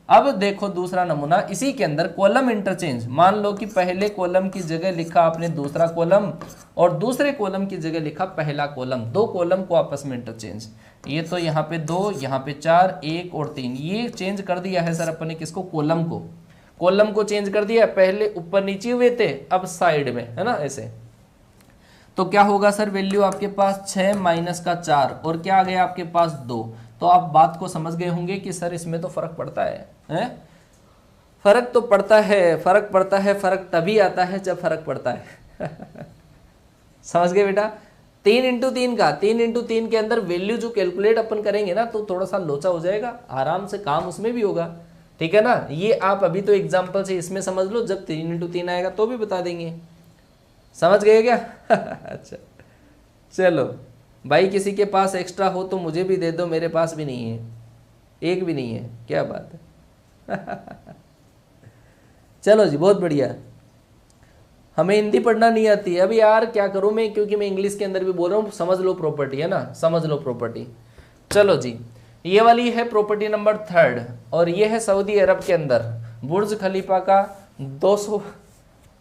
अब देखो दूसरा नमूना, इसी के अंदर कॉलम इंटरचेंज। मान लो कि पहले कॉलम की जगह लिखा आपने दूसरा कॉलम और दूसरे कॉलम की जगह लिखा पहला कॉलम, दो कॉलम को आपस में इंटरचेंज। ये तो यहाँ पे 2, यहाँ पे 4, 1 और 3, ये चेंज कर दिया है सर अपन ने किसको, कॉलम को। कॉलम को चेंज कर दिया, पहले ऊपर नीचे हुए थे, अब साइड में, है ना ऐसे। तो क्या होगा सर, वैल्यू आपके पास 6 माइनस का 4 और क्या आ गया आपके पास 2। तो आप बात को समझ गए होंगे कि सर इसमें तो फर्क पड़ता है? फर्क तो पड़ता है, फर्क पड़ता है, फर्क तभी आता है जब फर्क पड़ता है। समझ गए बेटा। 3 इंटू 3 का, 3 इंटू 3 के अंदर वैल्यू जो कैलकुलेट अपन करेंगे ना, तो थोड़ा सा लोचा हो जाएगा, आराम से काम उसमें भी होगा, ठीक है ना। ये आप अभी तो एग्जाम्पल से इसमें समझ लो, जब 3 इंटू 3 आएगा तो भी बता देंगे। समझ गए क्या? अच्छा चलो भाई, किसी के पास एक्स्ट्रा हो तो मुझे भी दे दो, मेरे पास भी नहीं है, एक भी नहीं है, क्या बात है। चलो जी, बहुत बढ़िया। हमें हिंदी पढ़ना नहीं आती है अभी यार, क्या करूं मैं, क्योंकि मैं इंग्लिश के अंदर भी बोल रहा हूं। समझ लो प्रॉपर्टी, है ना, समझ लो प्रॉपर्टी। चलो जी, ये वाली है प्रॉपर्टी नंबर 3 और ये है सऊदी अरब के अंदर बुर्ज खलीफा का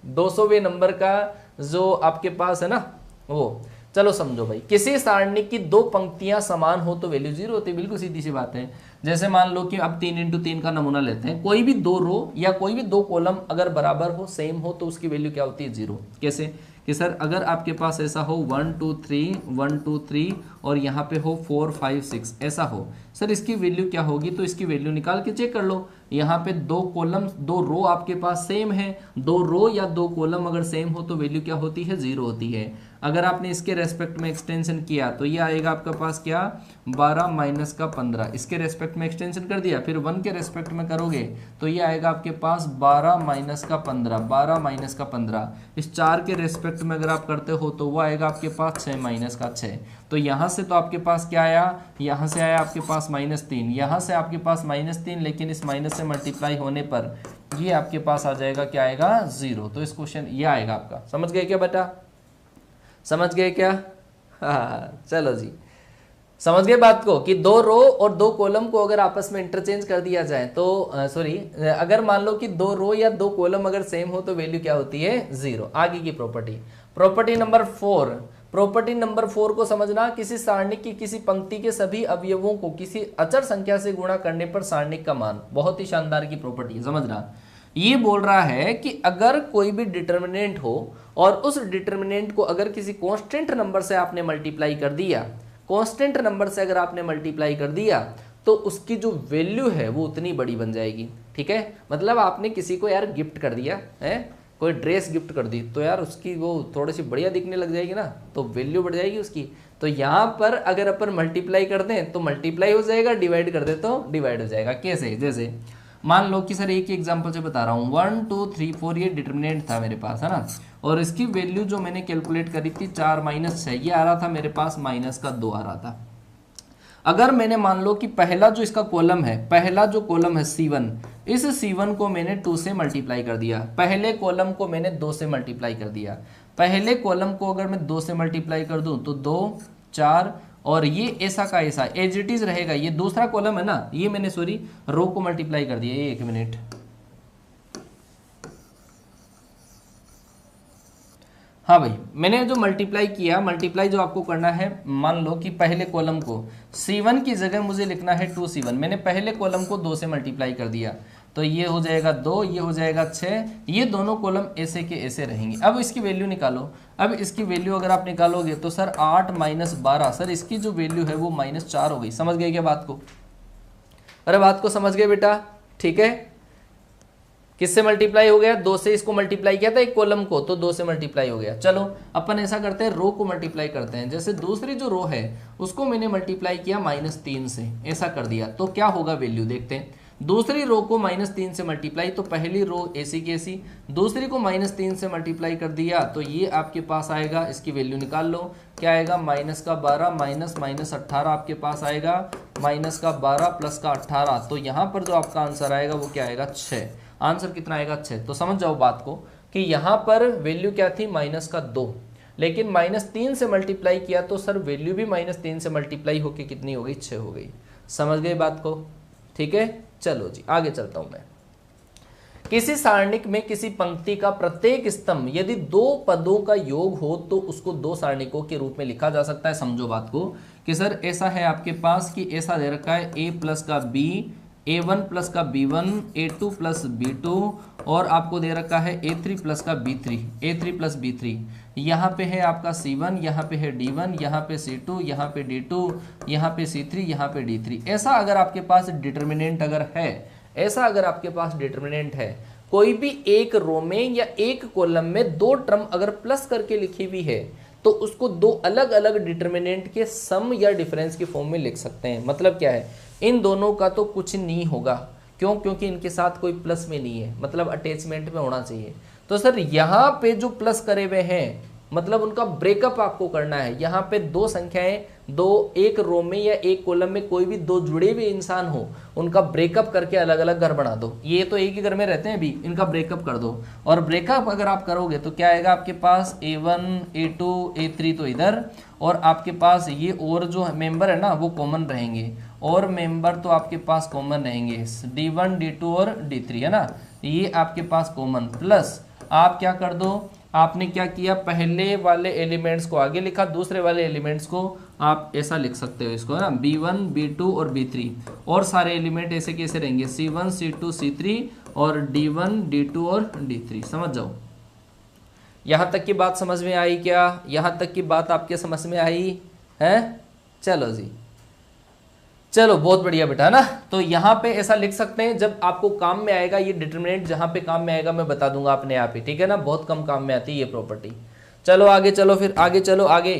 200वें नंबर का जो आपके पास है ना वो। चलो समझो भाई, किसी सारणी की दो पंक्तियां समान हो तो वैल्यू 0 होती है। बिल्कुल सीधी सी बात है। जैसे मान लो कि अब 3 इंटू 3 का नमूना लेते हैं, कोई भी दो रो या कोई भी दो कॉलम अगर बराबर हो, सेम हो, तो उसकी वैल्यू क्या होती है 0। कैसे कि सर अगर आपके पास ऐसा हो 1 2 3 1 2 3 और यहाँ पे हो 4 5 6 ऐसा हो, सर इसकी वैल्यू क्या होगी, तो इसकी वैल्यू निकाल के चेक कर लो। यहाँ पे दो कॉलम दो रो आपके पास सेम है, दो रो या दो कॉलम अगर सेम हो तो वैल्यू क्या होती है 0 होती है। अगर आपने इसके रेस्पेक्ट में एक्सटेंशन किया तो ये आएगा आपके पास क्या 12 माइनस का 15, इसके रेस्पेक्ट में एक्सटेंशन कर दिया, फिर 1 के रेस्पेक्ट में करोगे तो ये आएगा आपके पास 12 माइनस का 15, 12 माइनस का 15। इस 4 के रेस्पेक्ट में अगर आप करते हो तो वो आएगा आपके पास 6 माइनस का 6। तो यहाँ से तो आपके पास क्या आया, यहाँ से आया आपके पास -3, यहाँ से आपके पास -3, लेकिन इस माइनस से मल्टीप्लाई होने पर ये आपके पास आ जाएगा, क्या आएगा 0। तो इस क्वेश्चन ये आएगा आपका। समझ गए क्या बेटा, समझ गए क्या? हाँ चलो जी, समझ गए बात को कि दो रो और दो कॉलम को अगर आपस में इंटरचेंज कर दिया जाए तो अगर मान लो कि दो रो या दो कॉलम अगर सेम हो तो वैल्यू क्या होती है 0। आगे की प्रॉपर्टी नंबर 4। प्रॉपर्टी नंबर 4 को समझना, किसी सारणिक की किसी पंक्ति के सभी अवयवों को किसी अचर संख्या से गुणा करने पर सारणिक का मान। बहुत ही शानदार की प्रॉपर्टी है, समझना। ये बोल रहा है कि अगर कोई भी डिटर्मिनेंट हो और उस डिटर्मिनेंट को अगर किसी कांस्टेंट नंबर से आपने मल्टीप्लाई कर दिया, कांस्टेंट नंबर से अगर आपने मल्टीप्लाई कर दिया तो उसकी जो वैल्यू है वो उतनी बड़ी बन जाएगी। ठीक है, मतलब आपने किसी को यार गिफ्ट कर दिया है, कोई ड्रेस गिफ्ट कर दी तो यार उसकी वो थोड़ी सी बढ़िया दिखने लग जाएगी ना, तो वैल्यू बढ़ जाएगी उसकी। तो यहाँ पर अगर अपन मल्टीप्लाई कर दें तो मल्टीप्लाई हो जाएगा, डिवाइड कर दे तो डिवाइड हो जाएगा। कैसे, जैसे मान लो कि सर एक ही एग्जांपल से बता रहा हूँ, 1 2 3 4 ये डिटर्मिनेंट था मेरे पास, है ना, और इसकी वैल्यू जो मैंने कैलकुलेट करी थी 4 माइनस 6, ये आ रहा था मेरे पास माइनस का 2 आ रहा था। अगर मैंने मान लो कि पहला जो इसका कॉलम है, पहला जो कॉलम है C1, इस C1 को मैंने 2 से मल्टीप्लाई कर दिया, पहले कॉलम को मैंने 2 से मल्टीप्लाई कर दिया। पहले कॉलम को अगर मैं 2 से मल्टीप्लाई कर दूं तो 2 4 और ये ऐसा का ऐसा एज इट इज रहेगा। ये दूसरा कॉलम है ना, ये मैंने सॉरी रो को मल्टीप्लाई कर दिया। ये 1 मिनट, हाँ भाई मैंने जो मल्टीप्लाई किया, मल्टीप्लाई जो आपको करना है, मान लो कि पहले कॉलम को C1 की जगह मुझे लिखना है 2C1। मैंने पहले कॉलम को 2 से मल्टीप्लाई कर दिया तो ये हो जाएगा 2, ये हो जाएगा 6, ये दोनों कॉलम ऐसे के ऐसे रहेंगे। अब इसकी वैल्यू निकालो। अब इसकी वैल्यू अगर आप निकालोगे तो सर 8 माइनस 12, सर इसकी जो वैल्यू है वो -4 हो गई। समझ गए क्या बात को? अरे बात को समझ गए बेटा? ठीक है, किससे मल्टीप्लाई हो गया? 2 से इसको मल्टीप्लाई किया था एक कॉलम को, तो 2 से मल्टीप्लाई हो गया। चलो अपन ऐसा करते हैं, रो को मल्टीप्लाई करते हैं। जैसे दूसरी जो रो है उसको मैंने मल्टीप्लाई किया -3 से, ऐसा कर दिया तो क्या होगा वैल्यू देखते हैं। दूसरी रो को -3 से मल्टीप्लाई तो पहली रो ऐसी की ऐसी, दूसरी को -3 से मल्टीप्लाई कर दिया तो ये आपके पास आएगा, इसकी वैल्यू निकाल लो क्या आएगा, -12 माइनस 18 आपके पास आएगा, -12 प्लस का 18। तो यहाँ पर जो आपका आंसर आएगा वो क्या आएगा, 6। आंसर कितना आएगा, 6। तो समझ जाओ बात को कि यहाँ पर वैल्यू क्या थी, -2, लेकिन -3 से मल्टीप्लाई किया तो सर वैल्यू भी -3 से मल्टीप्लाई होके कितनी हो गई, 6 हो गई। समझ गए बात को? ठीक है, चलो जी आगे चलता हूं मैं। किसी सारणिक में किसी पंक्ति का प्रत्येक स्तंभ यदि 2 पदों का योग हो तो उसको 2 सारणिकों के रूप में लिखा जा सकता है। समझो बात को कि सर ऐसा है आपके पास कि ऐसा दे रखा है a प्लस का b, a1 प्लस का b1, a2 प्लस b2 और आपको दे रखा है a3 प्लस का b3, a3 प्लस b3। यहाँ पे है आपका C1, यहाँ पे है D1, यहाँ पे C2, यहाँ पे D2, यहाँ पे C3, यहाँ पे D3। ऐसा अगर आपके पास डिटर्मिनेंट अगर है, ऐसा अगर आपके पास डिटर्मिनेंट है, कोई भी एक रो में या एक कॉलम में 2 टर्म अगर प्लस करके लिखी हुई है तो उसको 2 अलग अलग डिटर्मिनेंट के सम या डिफरेंस की फॉर्म में लिख सकते हैं। मतलब क्या है, इन दोनों का तो कुछ नहीं होगा, क्यों? क्योंकि इनके साथ कोई प्लस में नहीं है, मतलब अटैचमेंट में होना चाहिए। तो सर यहाँ पे जो प्लस करे हुए हैं मतलब उनका ब्रेकअप आपको करना है। यहाँ पे 2 संख्याएं, 2 एक रो में या एक कॉलम में कोई भी 2 जुड़े हुए इंसान हो, उनका ब्रेकअप करके अलग अलग घर बना दो। ये तो एक ही घर में रहते हैं अभी, इनका ब्रेकअप कर दो। और ब्रेकअप अगर आप करोगे तो क्या आएगा आपके पास, a1 a2 a3 तो इधर, और आपके पास ये और जो मेंबर है ना वो कॉमन रहेंगे, और मेंबर तो आपके पास कॉमन रहेंगे, d1 d2 और d3 है ना, ये आपके पास कॉमन। प्लस आप क्या कर दो, आपने क्या किया, पहले वाले एलिमेंट्स को आगे लिखा, दूसरे वाले एलिमेंट्स को आप ऐसा लिख सकते हो इसको, है ना, b1 b2 और b3, और सारे एलिमेंट ऐसे कैसे रहेंगे, c1 c2 c3 और d1 d2 और d3। समझ जाओ, यहाँ तक की बात समझ में आई क्या? यहाँ तक की बात आपके समझ में आई है? चलो जी, चलो बहुत बढ़िया बेटा, है ना। तो यहाँ पे ऐसा लिख सकते हैं, जब आपको काम में आएगा ये डिटर्मिनेंट, जहाँ पे काम में आएगा मैं बता दूंगा अपने आप ही, ठीक है ना, बहुत कम काम में आती है ये प्रॉपर्टी। चलो आगे चलो, फिर आगे चलो आगे।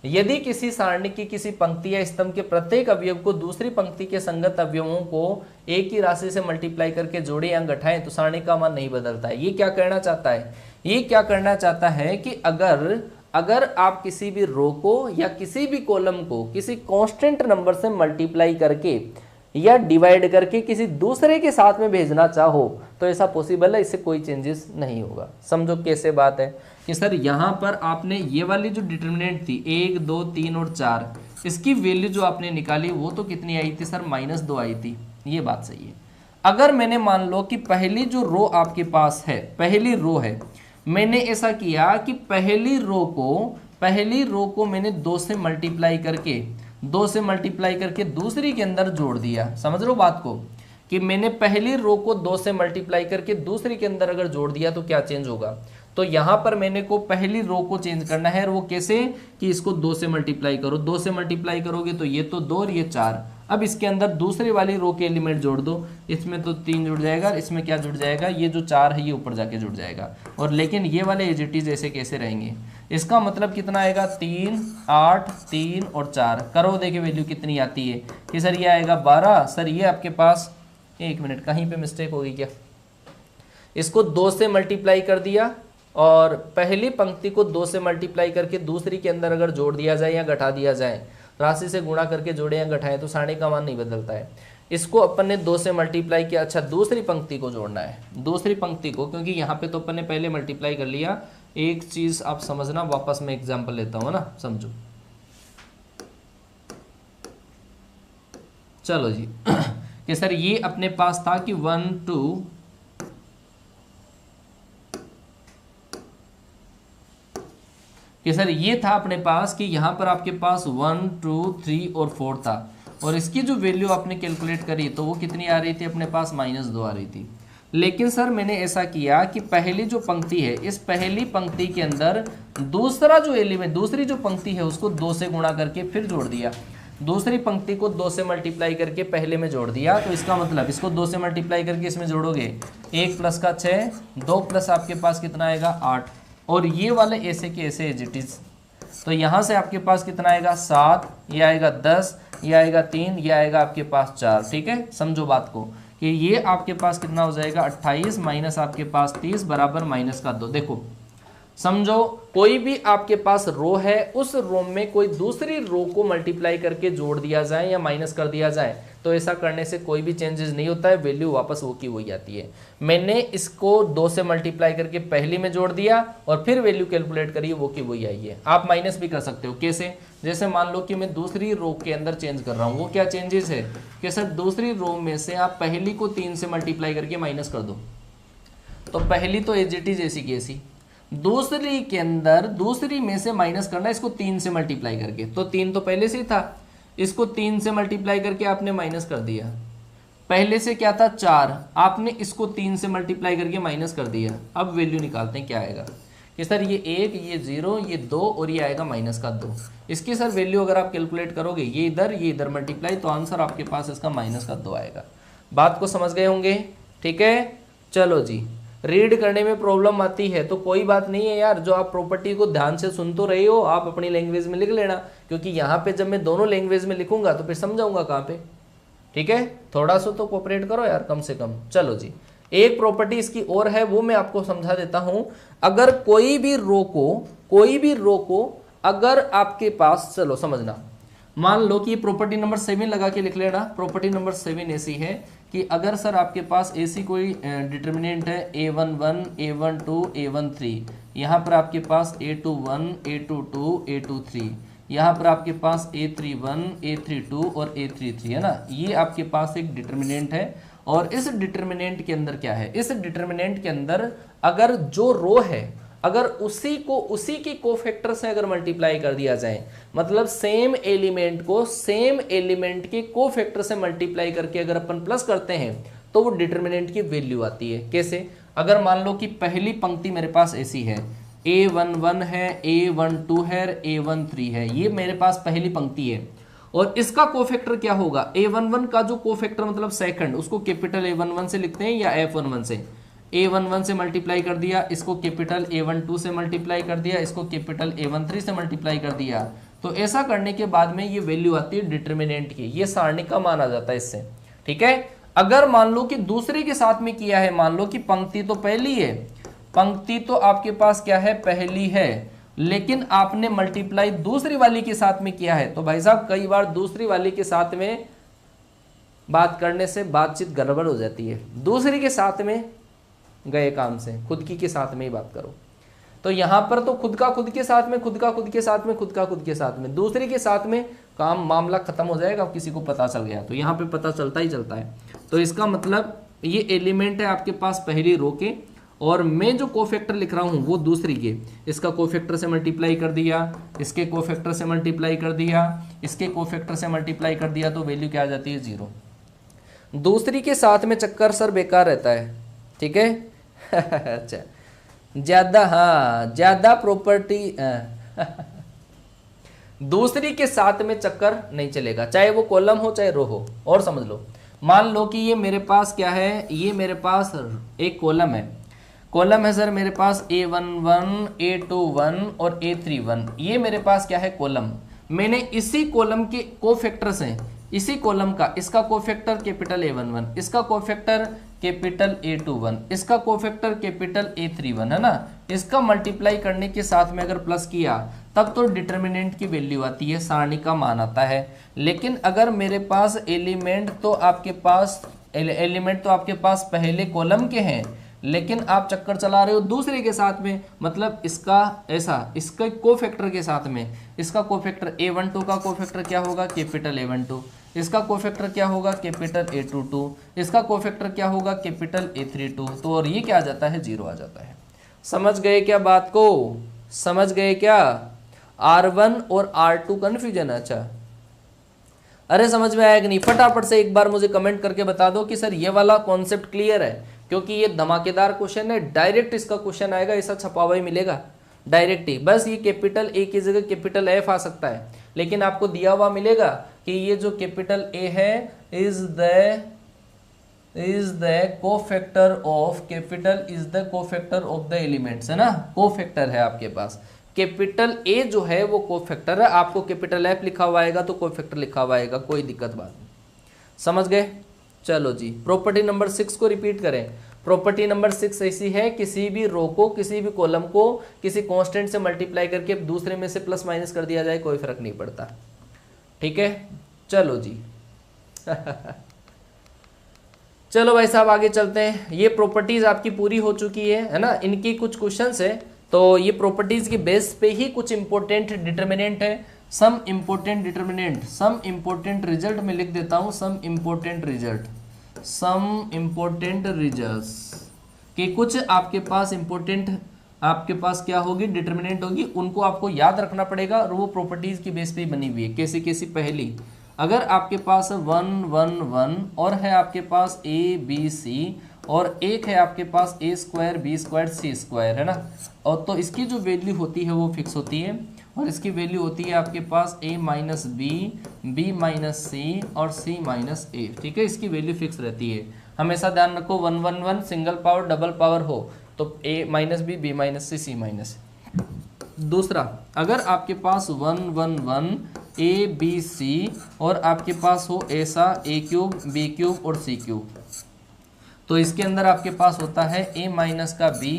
यदि किसी सारणी की किसी पंक्ति या स्तंभ के प्रत्येक अवयव को दूसरी पंक्ति के संगत अवयवों को एक ही राशि से मल्टीप्लाई करके जोड़े या घटाएं तो सारणी का मान नहीं बदलता है। ये क्या कहना चाहता है, ये क्या करना चाहता है कि अगर आप किसी भी रो को या किसी भी कॉलम को किसी कांस्टेंट नंबर से मल्टीप्लाई करके या डिवाइड करके किसी दूसरे के साथ में भेजना चाहो तो ऐसा पॉसिबल है, इससे कोई चेंजेस नहीं होगा। समझो कैसे बात है कि सर यहाँ पर आपने ये वाली जो डिटर्मिनेंट थी 1 2 3 और 4, इसकी वैल्यू जो आपने निकाली वो तो कितनी आई थी सर, -2 आई थी। ये बात सही है। अगर मैंने मान लो कि पहली जो रो आपके पास है, पहली रो है, मैंने ऐसा किया कि पहली रो को मैंने 2 से मल्टीप्लाई करके दूसरी के अंदर जोड़ दिया। समझ लो बात को कि मैंने पहली रो को 2 से मल्टीप्लाई करके दूसरी के अंदर अगर जोड़ दिया तो क्या चेंज होगा। तो यहाँ पर मैंने को पहली रो को चेंज करना है, और वो कैसे कि इसको 2 से मल्टीप्लाई करो, 2 से मल्टीप्लाई करोगे तो ये तो 2 और ये 4। अब इसके अंदर दूसरी वाली रो के एलिमेंट जोड़ दो, इसमें तो 3 जुड़ जाएगा, इसमें क्या जुड़ जाएगा, ये जो 4 है ये ऊपर जाके जुड़ जाएगा, और लेकिन ये वाले एज इट इज ऐसे कैसे रहेंगे। इसका मतलब कितना आएगा, 3 8 3 और 4 करो, देखिए वैल्यू कितनी आती है कि सर ये आएगा 12। सर ये आपके पास, एक मिनट कहीं पे मिस्टेक होगी क्या, इसको 2 से मल्टीप्लाई कर दिया और पहली पंक्ति को 2 से मल्टीप्लाई करके दूसरी के अंदर अगर जोड़ दिया जाए या घटा दिया जाए, राशि से गुणा करके जोड़े या घटाएं तो सारणी का मान नहीं बदलता है। इसको अपन ने 2 से मल्टीप्लाई किया। अच्छा दूसरी पंक्ति को जोड़ना है, दूसरी पंक्ति को, क्योंकि यहाँ पे तो अपन ने पहले मल्टीप्लाई कर लिया। एक चीज आप समझना, वापस मैं एग्जांपल लेता हूँ ना, समझो। चलो जी कि सर ये अपने पास था कि 1 2 कि सर ये था अपने पास कि यहाँ पर आपके पास 1 2 3 और 4 था, और इसकी जो वैल्यू आपने कैलकुलेट करी तो वो कितनी आ रही थी अपने पास, -2 आ रही थी। लेकिन सर मैंने ऐसा किया कि पहली जो पंक्ति है, इस पहली पंक्ति के अंदर दूसरा जो एलिमेंट, दूसरी जो पंक्ति है उसको 2 से गुणा करके फिर जोड़ दिया। दूसरी पंक्ति को 2 से मल्टीप्लाई करके पहले में जोड़ दिया। तो इसका मतलब इसको 2 से मल्टीप्लाई करके इसमें जोड़ोगे, 1 प्लस का 6, 2 प्लस आपके पास कितना आएगा 8, और ये वाले ऐसे के ऐसे एज इट इज। तो यहाँ से आपके पास कितना आएगा 7, ये आएगा 10, ये आएगा 3, ये आएगा आपके पास 4। ठीक है, समझो बात को कि ये आपके पास कितना हो जाएगा 28 माइनस आपके पास 30 बराबर -2। देखो समझो, कोई भी आपके पास रो है, उस रो में कोई दूसरी रो को मल्टीप्लाई करके जोड़ दिया जाए या माइनस कर दिया जाए तो ऐसा करने से कोई भी चेंजेस नहीं होता है, वैल्यू वापस वो की वही आती है। मैंने इसको 2 से मल्टीप्लाई करके पहली में जोड़ दिया और फिर वैल्यू कैलकुलेट करी, वो की वही आई है। आप माइनस भी कर सकते हो, कैसे? जैसे मान लो कि मैं दूसरी रो के अंदर चेंज कर रहा हूँ, वो क्या चेंजेस है कि सर दूसरी रो में से आप पहली को 3 से मल्टीप्लाई करके माइनस कर दो, तो पहली तो एज इट इज ऐसी की ऐसी, दूसरी के अंदर दूसरी में से माइनस करना इसको 3 से मल्टीप्लाई करके, तो 3 तो पहले से ही था, इसको 3 से मल्टीप्लाई करके आपने माइनस कर दिया। पहले से क्या था 4, आपने इसको 3 से मल्टीप्लाई करके माइनस कर दिया। अब वैल्यू निकालते हैं क्या आएगा कि सर ये 1, ये 0, ये 2 और ये आएगा -2। इसकी सर वैल्यू अगर आप कैलकुलेट करोगे, ये इधर मल्टीप्लाई, तो आंसर आपके पास इसका -2 आएगा। बात को समझ गए होंगे? ठीक है, चलो जी। रीड करने में प्रॉब्लम आती है तो कोई बात नहीं है यार, जो आप प्रॉपर्टी को ध्यान से सुन तो रहे हो, आप अपनी लैंग्वेज में लिख लेना, क्योंकि यहाँ पे जब मैं दोनों लैंग्वेज में लिखूंगा तो फिर समझाऊंगा कहाँ पे। ठीक है, थोड़ा सा तो कोऑपरेट करो यार कम से कम। चलो जी, एक प्रॉपर्टी इसकी और है, वो मैं आपको समझा देता हूं। अगर कोई भी रो को अगर आपके पास, चलो समझना, मान लो कि प्रॉपर्टी नंबर 7 लगा के लिख लेना। प्रॉपर्टी नंबर 7 ऐसी है कि अगर सर आपके पास ऐसी कोई डिटर्मिनेंट है a11, a12, a13, यहाँ पर आपके पास a21, a22, a23, यहाँ पर आपके पास a31, a32 और a33 है ना, ये आपके पास एक डिटर्मिनेंट है। और इस डिटर्मिनेंट के अंदर क्या है, इस डिटर्मिनेंट के अंदर अगर जो रो है, अगर उसी के कोफैक्टर से अगर मल्टीप्लाई कर दिया जाए, मतलब सेम एलिमेंट को सेम एलिमेंट के कोफैक्टर से मल्टीप्लाई करके अगर अपन प्लस करते हैं तो वो डिटर्मिनेंट की वैल्यू आती है। कैसे? अगर मान लो कि पहली पंक्ति मेरे पास ऐसी है, a11 है, a12 है, a13 है, ये मेरे पास पहली पंक्ति है, और इसका कोफैक्टर क्या होगा, a11 का जो कोफैक्टर मतलब सेकंड, उसको कैपिटल A11 से लिखते हैं या F11 से। a11 से मल्टीप्लाई कर दिया, इसको कैपिटल A12 से मल्टीप्लाई कर दिया, इसको कैपिटल A13 से मल्टीप्लाई कर दिया, तो ऐसा करने के बाद में ये वैल्यू आती है डिटर्मिनेंट की, ये सारणी का मान आ जाता है इससे। ठीक है, अगर मान लो कि दूसरे के साथ में किया है, मान लो कि पंक्ति तो पहली है, पंक्ति तो आपके पास क्या है, पहली है, लेकिन आपने मल्टीप्लाई दूसरी वाली के साथ में किया है, तो भाई साहब कई बार दूसरी वाली के साथ में बात करने से बातचीत गड़बड़ हो जाती है। दूसरी के साथ में गए काम से खुद की के साथ में ही बात करो। तो यहां पर तो खुद का खुद के साथ में, खुद का खुद के साथ में, खुद का खुद के साथ में, दूसरे के साथ में काम मामला खत्म हो जाएगा। किसी को पता चल गया तो यहाँ पे पता चलता ही चलता है। तो इसका मतलब ये एलिमेंट है आपके पास पहली रो के, और मैं जो कोफैक्टर लिख रहा हूँ वो दूसरी के, इसका कोफैक्टर से मल्टीप्लाई कर दिया, इसके कोफैक्टर से मल्टीप्लाई कर दिया, इसके कोफैक्टर से मल्टीप्लाई कर दिया, तो वैल्यू क्या आ जाती है 0। दूसरी के साथ में चक्कर सर बेकार रहता है। ठीक है अच्छा, ज्यादा प्रॉपर्टी दूसरी के साथ में चक्कर नहीं चलेगा, चाहे वो कॉलम हो चाहे रो हो। और समझ लो, मान लो कि ये मेरे पास क्या है, ये मेरे पास एक कॉलम है सर, मेरे पास a11, a21 और a31, ये मेरे पास क्या है कॉलम। मैंने इसी कॉलम के कोफैक्टर से, इसी कॉलम का इसका कोफैक्टर कैपिटल A11, इसका कोफैक्टर कैपिटल A21, इसका कोफैक्टर कैपिटल A31 है ना, इसका मल्टीप्लाई करने के साथ में अगर प्लस किया तब तो डिटर्मिनेंट की वैल्यू आती है, सारणी का मान आता है। लेकिन अगर मेरे पास एलिमेंट तो आपके पास पहले कॉलम के हैं, लेकिन आप चक्कर चला रहे हो दूसरे के साथ में, मतलब इसका ऐसा, इसका कोफैक्टर के साथ में, इसका कोफैक्टर A12 का कोफैक्टर क्या होगा, कैपिटल A12, इसका कोफैक्टर क्या होगा, कैपिटल A22, इसका कोफैक्टर क्या होगा, कैपिटल A32, तो और ये क्या आ जाता है, 0 आ जाता है। समझ गए क्या बात को, समझ गए क्या? R1 और R2 कंफ्यूजन? अच्छा, अरे समझ में आया कि नहीं? फटाफट से एक बार मुझे कमेंट करके बता दो कि सर ये वाला कॉन्सेप्ट क्लियर है, क्योंकि ये धमाकेदार क्वेश्चन है, डायरेक्ट इसका क्वेश्चन आएगा, ऐसा छपा हुआ ही मिलेगा डायरेक्ट ही। बस ये कैपिटल A की जगह कैपिटल F आ सकता है, लेकिन आपको दिया हुआ मिलेगा कि ये जो कैपिटल A है is the cofactor of, capital is the cofactor of the elements, है ना, कोफैक्टर है आपके पास। कैपिटल A जो है वो कोफैक्टर है, आपको कैपिटल F लिखा हुआ आएगा तो कोफैक्टर लिखा हुआ आएगा, कोई दिक्कत बात नहीं। समझ गए? चलो जी, प्रॉपर्टी नंबर 6 को रिपीट करें। प्रॉपर्टी नंबर 6 ऐसी है, किसी भी रो को, किसी भी कॉलम को किसी कांस्टेंट से मल्टीप्लाई करके दूसरे में से प्लस माइनस कर दिया जाए, कोई फर्क नहीं पड़ता। ठीक है, चलो जी चलो भाई साहब आगे चलते हैं। ये प्रॉपर्टीज आपकी पूरी हो चुकी है ना, इनकी कुछ क्वेश्चंस है, तो ये प्रॉपर्टीज की बेस पे ही कुछ इंपॉर्टेंट डिटर्मिनेंट है, some important determinant, some important result में लिख देता हूं, some important result, some important results कि कुछ आपके पास इंपॉर्टेंट, आपके पास क्या होगी, डिटर्मिनेंट होगी, उनको आपको याद रखना पड़ेगा, और वो प्रॉपर्टीज की बेस पे ही बनी हुई है। कैसी कैसी? पहली, अगर आपके पास 1 1 1 और है आपके पास A B C और एक है आपके पास A square B square C square, है ना, और तो इसकी जो वैल्यू होती है वो फिक्स होती है, और इसकी वैल्यू होती है आपके पास A minus B, B minus C और C माइनस A। ठीक है, इसकी वैल्यू फिक्स रहती है। हमेशा ध्यान रखो 1 1 1 सिंगल पावर डबल पावर हो तो A minus B, B minus C, C minus. दूसरा, अगर आपके पास 1 1 1 A B C और आपके पास हो ऐसा A क्यूब B क्यूब और C क्यूब, तो इसके अंदर आपके पास होता है A माइनस का B,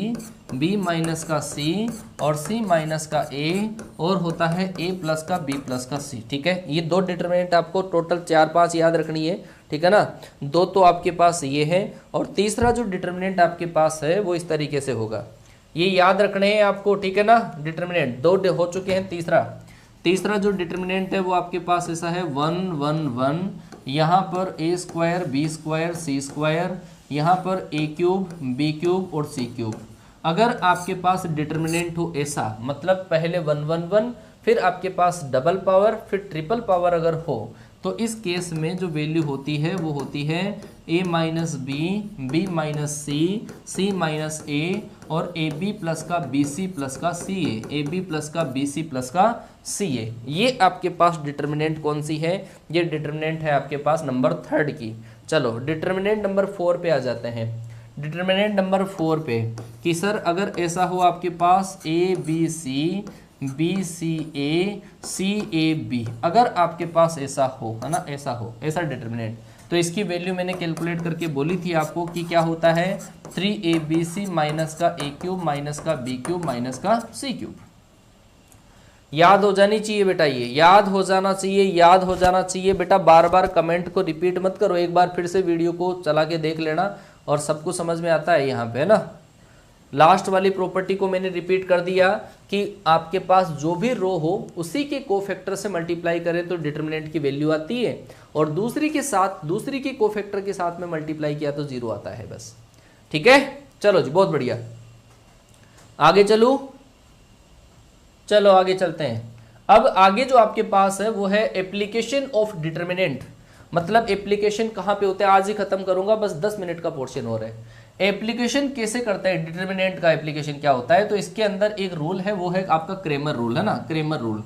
B माइनस का C और C माइनस का A, और होता है A प्लस का B प्लस का C। ठीक है, ये दो डिटर्मिनेंट आपको टोटल 4-5 याद रखनी है। ठीक है ना, दो तो आपके पास ये है, और तीसरा जो डिटर्मिनेंट आपके पास है वो इस तरीके से होगा, ये याद रखने हैं आपको। ठीक है ना, डिटर्मिनेंट दो हो चुके हैं, तीसरा जो डिटर्मिनेंट है वो आपके पास ऐसा है 1 1 1, यहाँ पर A square B square C square, यहाँ पर A क्यूब B क्यूब और C क्यूब। अगर आपके पास डिटर्मिनेंट हो ऐसा, मतलब पहले 1 1 1 फिर आपके पास डबल पावर फिर ट्रिपल पावर अगर हो, तो इस केस में जो वैल्यू होती है वो होती है A minus B, B minus C, C minus A और AB प्लस का BC प्लस का CA, AB प्लस का BC प्लस का CA। ये आपके पास डिटर्मिनेंट कौन सी है? ये डिटर्मिनेंट है आपके पास नंबर 3 की। चलो डिटर्मिनेंट नंबर 4 पे आ जाते हैं। डिटर्मिनेंट नंबर 4 पे कि सर अगर ऐसा हो आपके पास ABC BCA CAB, अगर आपके पास ऐसा हो, है ना, ऐसा हो, ऐसा डिटर्मिनेंट, तो इसकी वैल्यू मैंने कैलकुलेट करके बोली थी आपको कि क्या होता है 3ABC माइनस का A क्यूब माइनस का B क्यूब माइनस का C क्यूब। याद हो जानी चाहिए बेटा, ये याद हो जाना चाहिए, याद हो जाना चाहिए बेटा। बार बार कमेंट को रिपीट मत करो, एक बार फिर से वीडियो को चला के देख लेना और सबको समझ में आता है यहाँ पे, है ना। लास्ट वाली प्रॉपर्टी को मैंने रिपीट कर दिया कि आपके पास जो भी रो हो उसी के कोफैक्टर से मल्टीप्लाई करें तो डिटर्मिनेंट की वैल्यू आती है, और दूसरी के कोफैक्टर के साथ में मल्टीप्लाई किया तो 0 आता है बस। ठीक है, चलो जी, बहुत बढ़िया। आगे चलो आगे चलते हैं। अब आगे जो आपके पास है वो है एप्लीकेशन ऑफ डिटर्मिनेंट। मतलब एप्लीकेशन कहाँ पे होता है आज ही खत्म करूंगा, बस 10 मिनट का पोर्शन हो रहा है। एप्लीकेशन कैसे करता है डिटर्मिनेंट का, एप्लीकेशन क्या होता है, तो इसके अंदर एक रूल है, वो है आपका क्रेमर रूल, है ना। क्रेमर रूल,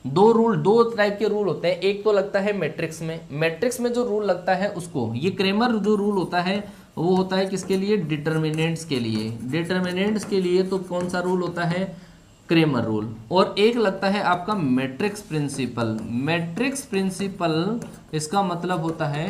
दो टाइप के रूल होते हैं। एक तो लगता है मैट्रिक्स में जो रूल लगता है उसको, ये क्रेमर जो रूल होता है वो होता है किसके लिए, डिटर्मिनेंट्स के लिए। डिटर्मिनेंट्स के लिए तो कौन सा रूल होता है, क्रेमर रूल। और एक लगता है आपका मैट्रिक्स प्रिंसिपल। मैट्रिक्स प्रिंसिपल इसका मतलब होता है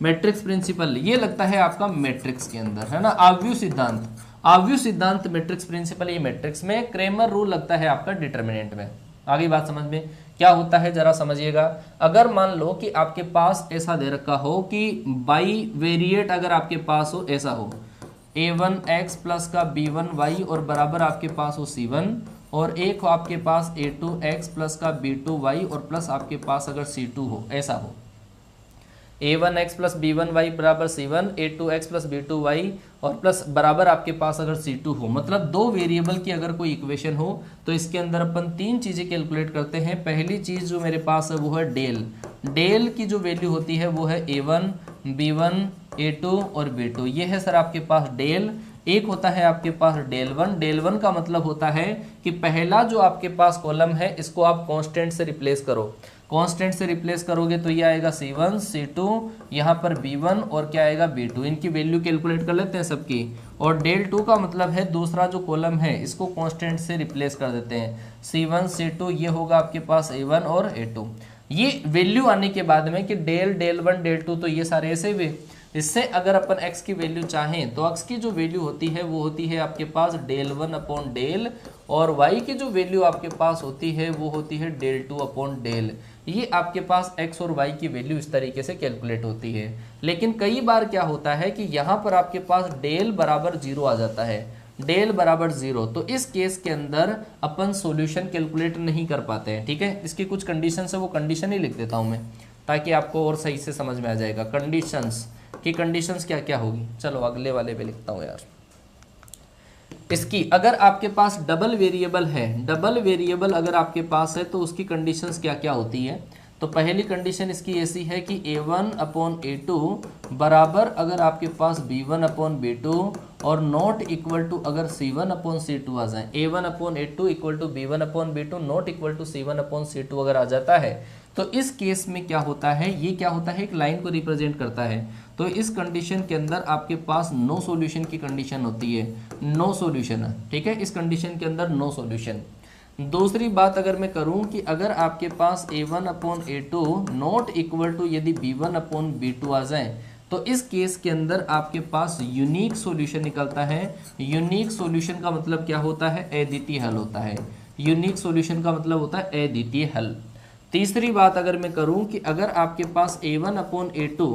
मैट्रिक्स प्रिंसिपल ये लगता है आपका मैट्रिक्स के अंदर, है ना। आव्यूह सिद्धांत, आव्यूह सिद्धांत मैट्रिक्स प्रिंसिपल ये मैट्रिक्स में, क्रेमर रूल लगता है आपका डिटर्मिनेंट में। आगे बात समझ में क्या होता है जरा समझिएगा। अगर मान लो कि आपके पास ऐसा दे रखा हो कि बाई वेरिएट अगर आपके पास हो, ऐसा हो a1x प्लस का b1y और बराबर आपके पास हो c1, और एक हो आपके पास a2x प्लस का b2y और प्लस आपके पास अगर c2 हो, ऐसा हो a1x प्लस b1y बराबर c1, a2x प्लस b2y और प्लस बराबर आपके पास अगर c2 हो, मतलब दो वेरिएबल की अगर कोई इक्वेशन हो तो इसके अंदर अपन तीन चीज़ें कैलकुलेट करते हैं। पहली चीज़ जो मेरे पास है वो है डेल, डेल की जो वैल्यू होती है वो है a1, b1, a2 और b2, ये है सर आपके पास डेल। एक होता है आपके पास डेल वन, डेल वन का मतलब होता है कि पहला जो आपके पास कॉलम है इसको आप कांस्टेंट से रिप्लेस करो, कांस्टेंट से रिप्लेस करोगे तो ये आएगा c1, c2, यहाँ पर b1 और क्या आएगा b2, इनकी वैल्यू कैलकुलेट कर लेते हैं सबकी। और डेल टू का मतलब है दूसरा जो कॉलम है इसको कांस्टेंट से रिप्लेस कर देते हैं, c1, c2, ये होगा आपके पास a1 और a2। ये वैल्यू आने के बाद में कि del, del one, del two, तो ये सारे ऐसे हुए। इससे अगर अपन x की वैल्यू चाहें तो x की जो वैल्यू होती है वो होती है आपके पास डेल वन अपॉन डेल, और y की जो वैल्यू आपके पास होती है वो होती है डेल टू अपॉन डेल। ये आपके पास x और y की वैल्यू इस तरीके से कैलकुलेट होती है। लेकिन कई बार क्या होता है कि यहाँ पर आपके पास डेल बराबर 0 आ जाता है, डेल बराबर 0, तो इस केस के अंदर अपन सॉल्यूशन कैलकुलेट नहीं कर पाते हैं। ठीक है, इसकी कुछ कंडीशन है, वो कंडीशन ही लिख देता हूँ मैं ताकि आपको और सही से समझ में आ जाएगा। कंडीशंस की कंडीशंस क्या क्या होगी, चलो अगले वाले पे लिखता हूँ यार। इसकी अगर आपके पास डबल वेरिएबल है, डबल वेरिएबल अगर आपके पास है तो उसकी कंडीशंस क्या क्या होती है। तो पहली कंडीशन इसकी ऐसी है कि a1 अपॉन a2 बराबर अगर आपके पास b1 अपॉन b2 और नॉट इक्वल टू अगर c1 अपॉन c2 आ जाए, a1 upon a2 equal to b1 upon b2 not equal to c1 upon c2 अगर आ जाता है तो इस केस में क्या होता है, ये क्या होता है, एक लाइन को रिप्रेजेंट करता है। तो इस कंडीशन के अंदर आपके पास नो सॉल्यूशन की कंडीशन होती है, नो सॉल्यूशन है। ठीक है, इस कंडीशन के अंदर नो सॉल्यूशन। दूसरी बात अगर मैं करूं कि अगर आपके पास a1 upon a2 not equal to यदि b1 अपॉन b2 आ जाए तो इस केस के अंदर आपके पास यूनिक सॉल्यूशन निकलता है। यूनिक सॉल्यूशन का मतलब क्या होता है, अद्वितीय हल होता है। यूनिक सॉल्यूशन का मतलब होता है अद्वितीय हल। तीसरी बात अगर मैं करूं कि अगर आपके पास a1 अपॉन a2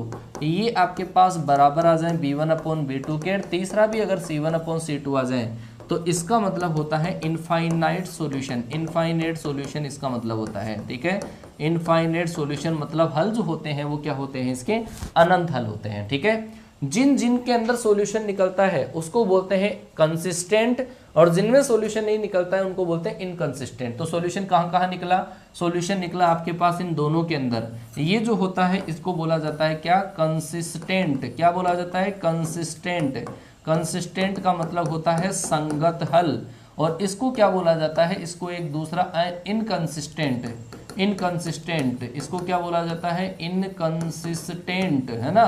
ये आपके पास बराबर आ जाए b1 अपॉन b2 के, तीसरा भी अगर c1 अपॉन c2 आ जाए तो इसका मतलब होता है इनफाइनाइट सॉल्यूशन। इनफाइनाइट सॉल्यूशन इसका मतलब होता है। ठीक है, इनफाइनाइट सॉल्यूशन मतलब हल जो होते हैं वो क्या होते हैं, इसके अनंत हल होते हैं। ठीक है, जिन जिन के अंदर सॉल्यूशन निकलता है उसको बोलते हैं कंसिस्टेंट, और जिनमें सॉल्यूशन नहीं निकलता है उनको बोलते हैं इनकंसिस्टेंट। तो सॉल्यूशन कहाँ कहाँ निकला, सॉल्यूशन निकला आपके पास इन दोनों के अंदर। ये जो होता है इसको बोला जाता है क्या, कंसिस्टेंट। क्या बोला जाता है, कंसिस्टेंट। कंसिस्टेंट का मतलब होता है संगत हल, और इसको क्या बोला जाता है, इसको एक दूसरा इनकंसिस्टेंट। इनकंसिस्टेंट इसको क्या बोला जाता है, इनकंसिस्टेंट, है ना,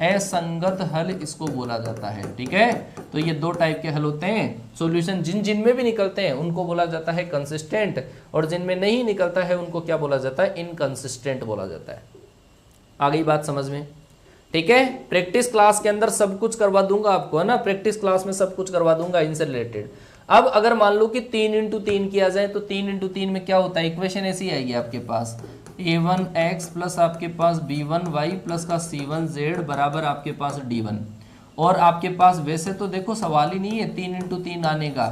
असंगत हल इसको बोला जाता है। ठीक है, तो ये दो टाइप के हल होते हैं। सॉल्यूशन जिन जिन में भी निकलते हैं उनको बोला जाता है कंसिस्टेंट, और जिनमें नहीं निकलता है उनको क्या बोला जाता है, इनकंसिस्टेंट बोला जाता है। आ गई बात समझ में। ठीक है, प्रैक्टिस क्लास के अंदर सब कुछ करवा दूंगा आपको, है ना, प्रैक्टिस क्लास में सब कुछ करवा दूंगा इनसे रिलेटेड। अब अगर मान लो कि 3 इंटू 3 किया जाए तो 3 इंटू 3 में क्या होता है, इक्वेशन ऐसी आएगी आपके पास a1x प्लस आपके पास b1y प्लस का c1z बराबर आपके पास d1। और आपके पास वैसे तो देखो सवाल ही नहीं है 3 इंटू 3 आने का,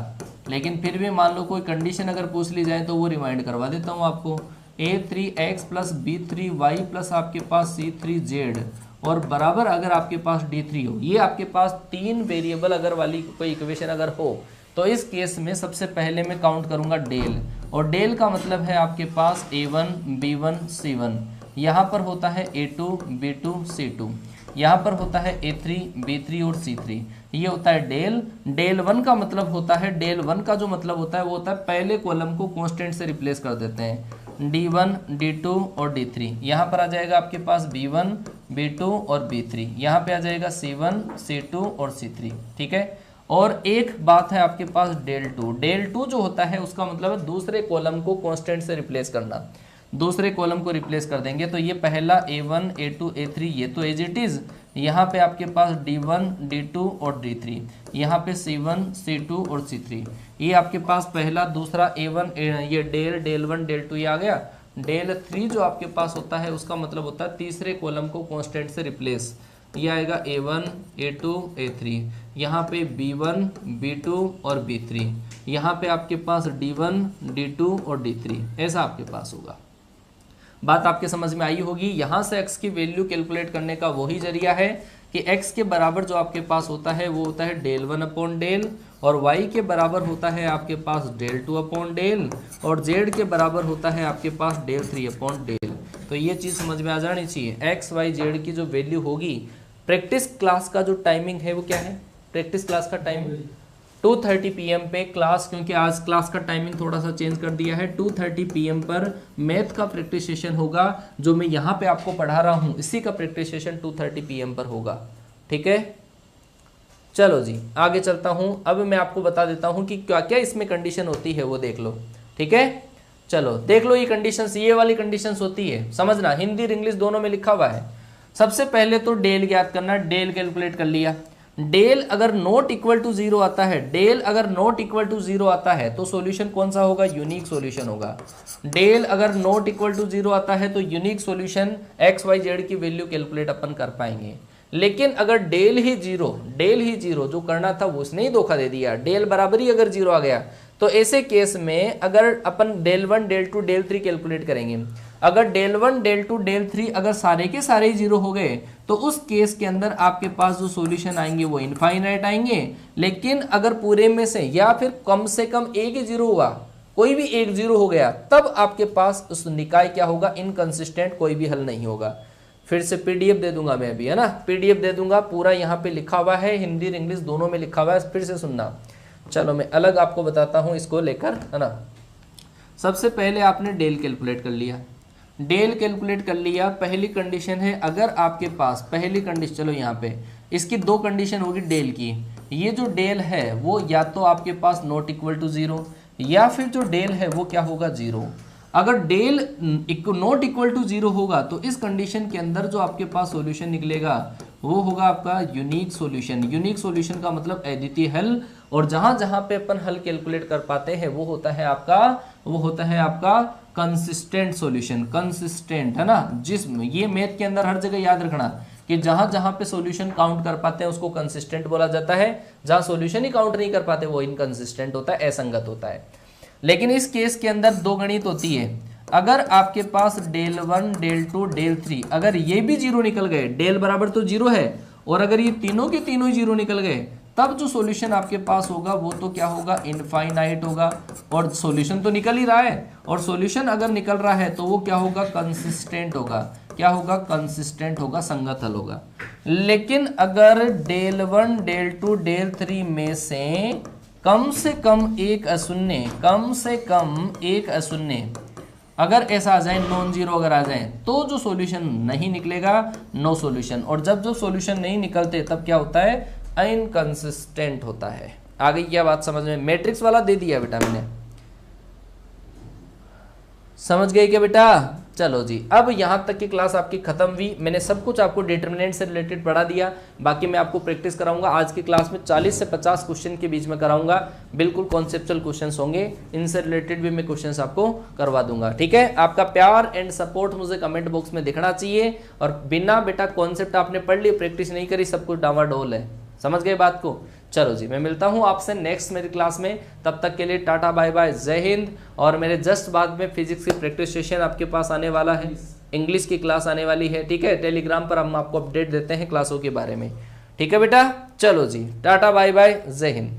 लेकिन फिर भी मान लो कोई कंडीशन अगर पूछ ली जाए तो वो रिमाइंड करवा देता हूँ आपको। a3x प्लस b3y प्लस आपके पास c3z और बराबर अगर आपके पास d3 हो। ये आपके पास 3 वेरिएबल अगर वाली कोई इक्वेशन अगर हो तो इस केस में सबसे पहले मैं काउंट करूंगा डेल, और डेल का मतलब है आपके पास a1 b1 c1, यहाँ पर होता है a2 b2 c2, यहाँ पर होता है a3 b3 और c3, ये होता है डेल। डेल वन का मतलब होता है, डेल वन का जो मतलब होता है वो होता है पहले कॉलम को कांस्टेंट से रिप्लेस कर देते हैं, d1 d2 और d3। यहाँ पर आ जाएगा आपके पास b1 b2 और b3, यहाँ पे आ जाएगा c1 c2 और c3। ठीक है, और एक बात है आपके पास डेल टू। डेल टू जो होता है उसका मतलब है दूसरे कॉलम को कांस्टेंट से रिप्लेस करना। दूसरे कॉलम को रिप्लेस कर देंगे। तो ये पहला A1 A2 A3 ये तो एज इट इज़, यहाँ पे आपके पास D1 D2 और D3, यहाँ पे C1 C2 और C3, ये आपके पास पहला दूसरा A1 ये डेल 1 डेल 2 ये आ गया। डेल 3 जो आपके पास होता है उसका मतलब होता है तीसरे कॉलम को कांस्टेंट से रिप्लेस, ये आएगा A1 A2 A3, यहाँ पे B1 B2 और B3, यहाँ पे आपके पास D1 D2 और D3, ऐसा आपके पास होगा। बात आपके समझ में आई होगी। यहाँ से x की वैल्यू कैलकुलेट करने का वही जरिया है कि x के बराबर जो आपके पास होता है वो होता है डेल 1 अपॉन डेल, और y के बराबर होता है आपके पास डेल 2 अपॉन डेल, और z के बराबर होता है आपके पास डेल 3 अपॉन डेल। तो ये चीज़ समझ में आ जानी चाहिए। x y z की जो वैल्यू होगी, प्रैक्टिस क्लास का जो टाइमिंग है वो क्या है, प्रैक्टिस क्लास का टाइमिंग 2:30 PM पे क्लास, क्योंकि आज क्लास का टाइमिंग थोड़ा सा चेंज कर दिया है। 2:30 PM पर मैथ का प्रैक्टिस सेशन होगा, जो मैं यहाँ पे आपको पढ़ा रहा हूँ इसी का प्रैक्टिस सेशन 2:30 PM पर होगा। ठीक है, चलो जी आगे चलता हूँ। अब मैं आपको बता देता हूँ कि क्या क्या इसमें कंडीशन होती है वो देख लो। ठीक है, चलो देख लो ये कंडीशंस, ये वाली कंडीशंस होती है, समझना, हिंदी और इंग्लिश दोनों में लिखा हुआ है। सबसे पहले तो डेल ज्ञात करना, डेल कैलकुलेट कर लिया। डेल अगर नॉट इक्वल टू 0 आता है, डेल अगर नॉट इक्वल टू 0 आता है तो सॉल्यूशन कौन सा होगा, यूनिक सॉल्यूशन होगा। डेल अगर नॉट इक्वल टू 0 आता है तो unique solution x y z की वैल्यू कैलकुलेट अपन कर पाएंगे। लेकिन अगर डेल ही जीरो जो करना था वो उसने ही धोखा दे दिया, डेल बराबर ही अगर 0 आ गया, तो ऐसे केस में अगर अपन डेल 1 डेल 2 डेल 3 कैलकुलेट करेंगे, अगर डेल 1 डेल 2 डेल 3 अगर सारे के सारे ही 0 हो गए तो उस केस के अंदर आपके पास जो सॉल्यूशन आएंगे वो इनफाइनाइट आएंगे। लेकिन अगर पूरे में से या फिर कम से कम एक ही 0 हुआ, कोई भी एक 0 हो गया, तब आपके पास उस निकाय क्या होगा, इनकंसिस्टेंट, कोई भी हल नहीं होगा। फिर से पीडीएफ दे दूंगा मैं अभी, है ना, पीडीएफ दे दूंगा, पूरा यहाँ पे लिखा हुआ है, हिंदी और इंग्लिश दोनों में लिखा हुआ है, फिर से सुनना। चलो मैं अलग आपको बताता हूँ इसको लेकर, है ना। सबसे पहले आपने डेल कैलकुलेट कर लिया, डेल कैलकुलेट कर लिया। पहली कंडीशन है, अगर आपके पास पहली कंडीशन, चलो यहाँ पे इसकी दो कंडीशन होगी डेल की। ये जो डेल है वो या तो आपके पास नॉट इक्वल टू 0, या फिर जो डेल है वो क्या होगा 0। अगर डेल नॉट इक्वल टू 0 होगा तो इस कंडीशन के अंदर जो आपके पास सॉल्यूशन निकलेगा वो होगा आपका यूनिक सॉल्यूशन। यूनिक सॉल्यूशन का मतलब अद्वितीय हल, और जहां जहां पे अपन हल कैलकुलेट कर पाते हैं वो होता है आपका कंसिस्टेंट सॉल्यूशन। कंसिस्टेंट है ना, जिसमें ये मैथ के अंदर हर जगह याद रखना कि जहां जहां पे सॉल्यूशन काउंट कर पाते हैं उसको कंसिस्टेंट बोला जाता है, जहां सॉल्यूशन ही काउंट नहीं कर पाते वो इनकंसिस्टेंट होता है, असंगत होता है। लेकिन इस केस के अंदर दो गणित होती है। अगर आपके पास डेल 1 डेल 2 डेल 3 अगर ये भी 0 निकल गए, डेल बराबर तो 0 है, और अगर ये तीनों के तीनों ही 0 निकल गए, तब जो सॉल्यूशन आपके पास होगा वो तो क्या होगा, इनफाइनाइट होगा। और सॉल्यूशन तो निकल ही रहा है, और सॉल्यूशन अगर निकल रहा है तो वो क्या होगा, कंसिस्टेंट होगा। क्या होगा, कंसिस्टेंट होगा, संगत हल होगा। लेकिन अगर डेल 1 डेल 2 डेल 3 में से कम से कम एक अशून्य अगर ऐसा आ जाए, नॉन जीरो अगर आ जाए, तो जो सॉल्यूशन नहीं निकलेगा, नो सॉल्यूशन। और जब जो सॉल्यूशन नहीं निकलते तब क्या होता है, इनकंसिस्टेंट होता है। आ गई क्या बात समझ में? मैट्रिक्स वाला दे दिया बेटा मैंने, समझ गए क्या बेटा? चलो जी, अब यहाँ तक की क्लास आपकी खत्म हुई। मैंने सब कुछ आपको डिटरमिनेंट से रिलेटेड पढ़ा दिया, बाकी मैं आपको प्रैक्टिस कराऊंगा। आज की क्लास में 40 से 50 क्वेश्चन के बीच में कराऊंगा, बिल्कुल कॉन्सेप्चुअल क्वेश्चंस होंगे, इनसे रिलेटेड भी मैं क्वेश्चंस आपको करवा दूंगा। ठीक है, आपका प्यार एंड सपोर्ट मुझे कमेंट बॉक्स में दिखना चाहिए। और बिना बेटा कॉन्सेप्ट आपने पढ़ ली, प्रैक्टिस नहीं करी, सब कुछ डावाडोल है। समझ गए बात को? चलो जी, मैं मिलता हूँ आपसे नेक्स्ट मेरी क्लास में, तब तक के लिए टाटा बाय बाय, जय हिंद। और मेरे जस्ट बाद में फिजिक्स की प्रैक्टिस सेशन आपके पास आने वाला है, इंग्लिश की क्लास आने वाली है। ठीक है, टेलीग्राम पर हम आपको अपडेट देते हैं क्लासों के बारे में। ठीक है बेटा, चलो जी, टाटा बाय बाय, जय हिंद।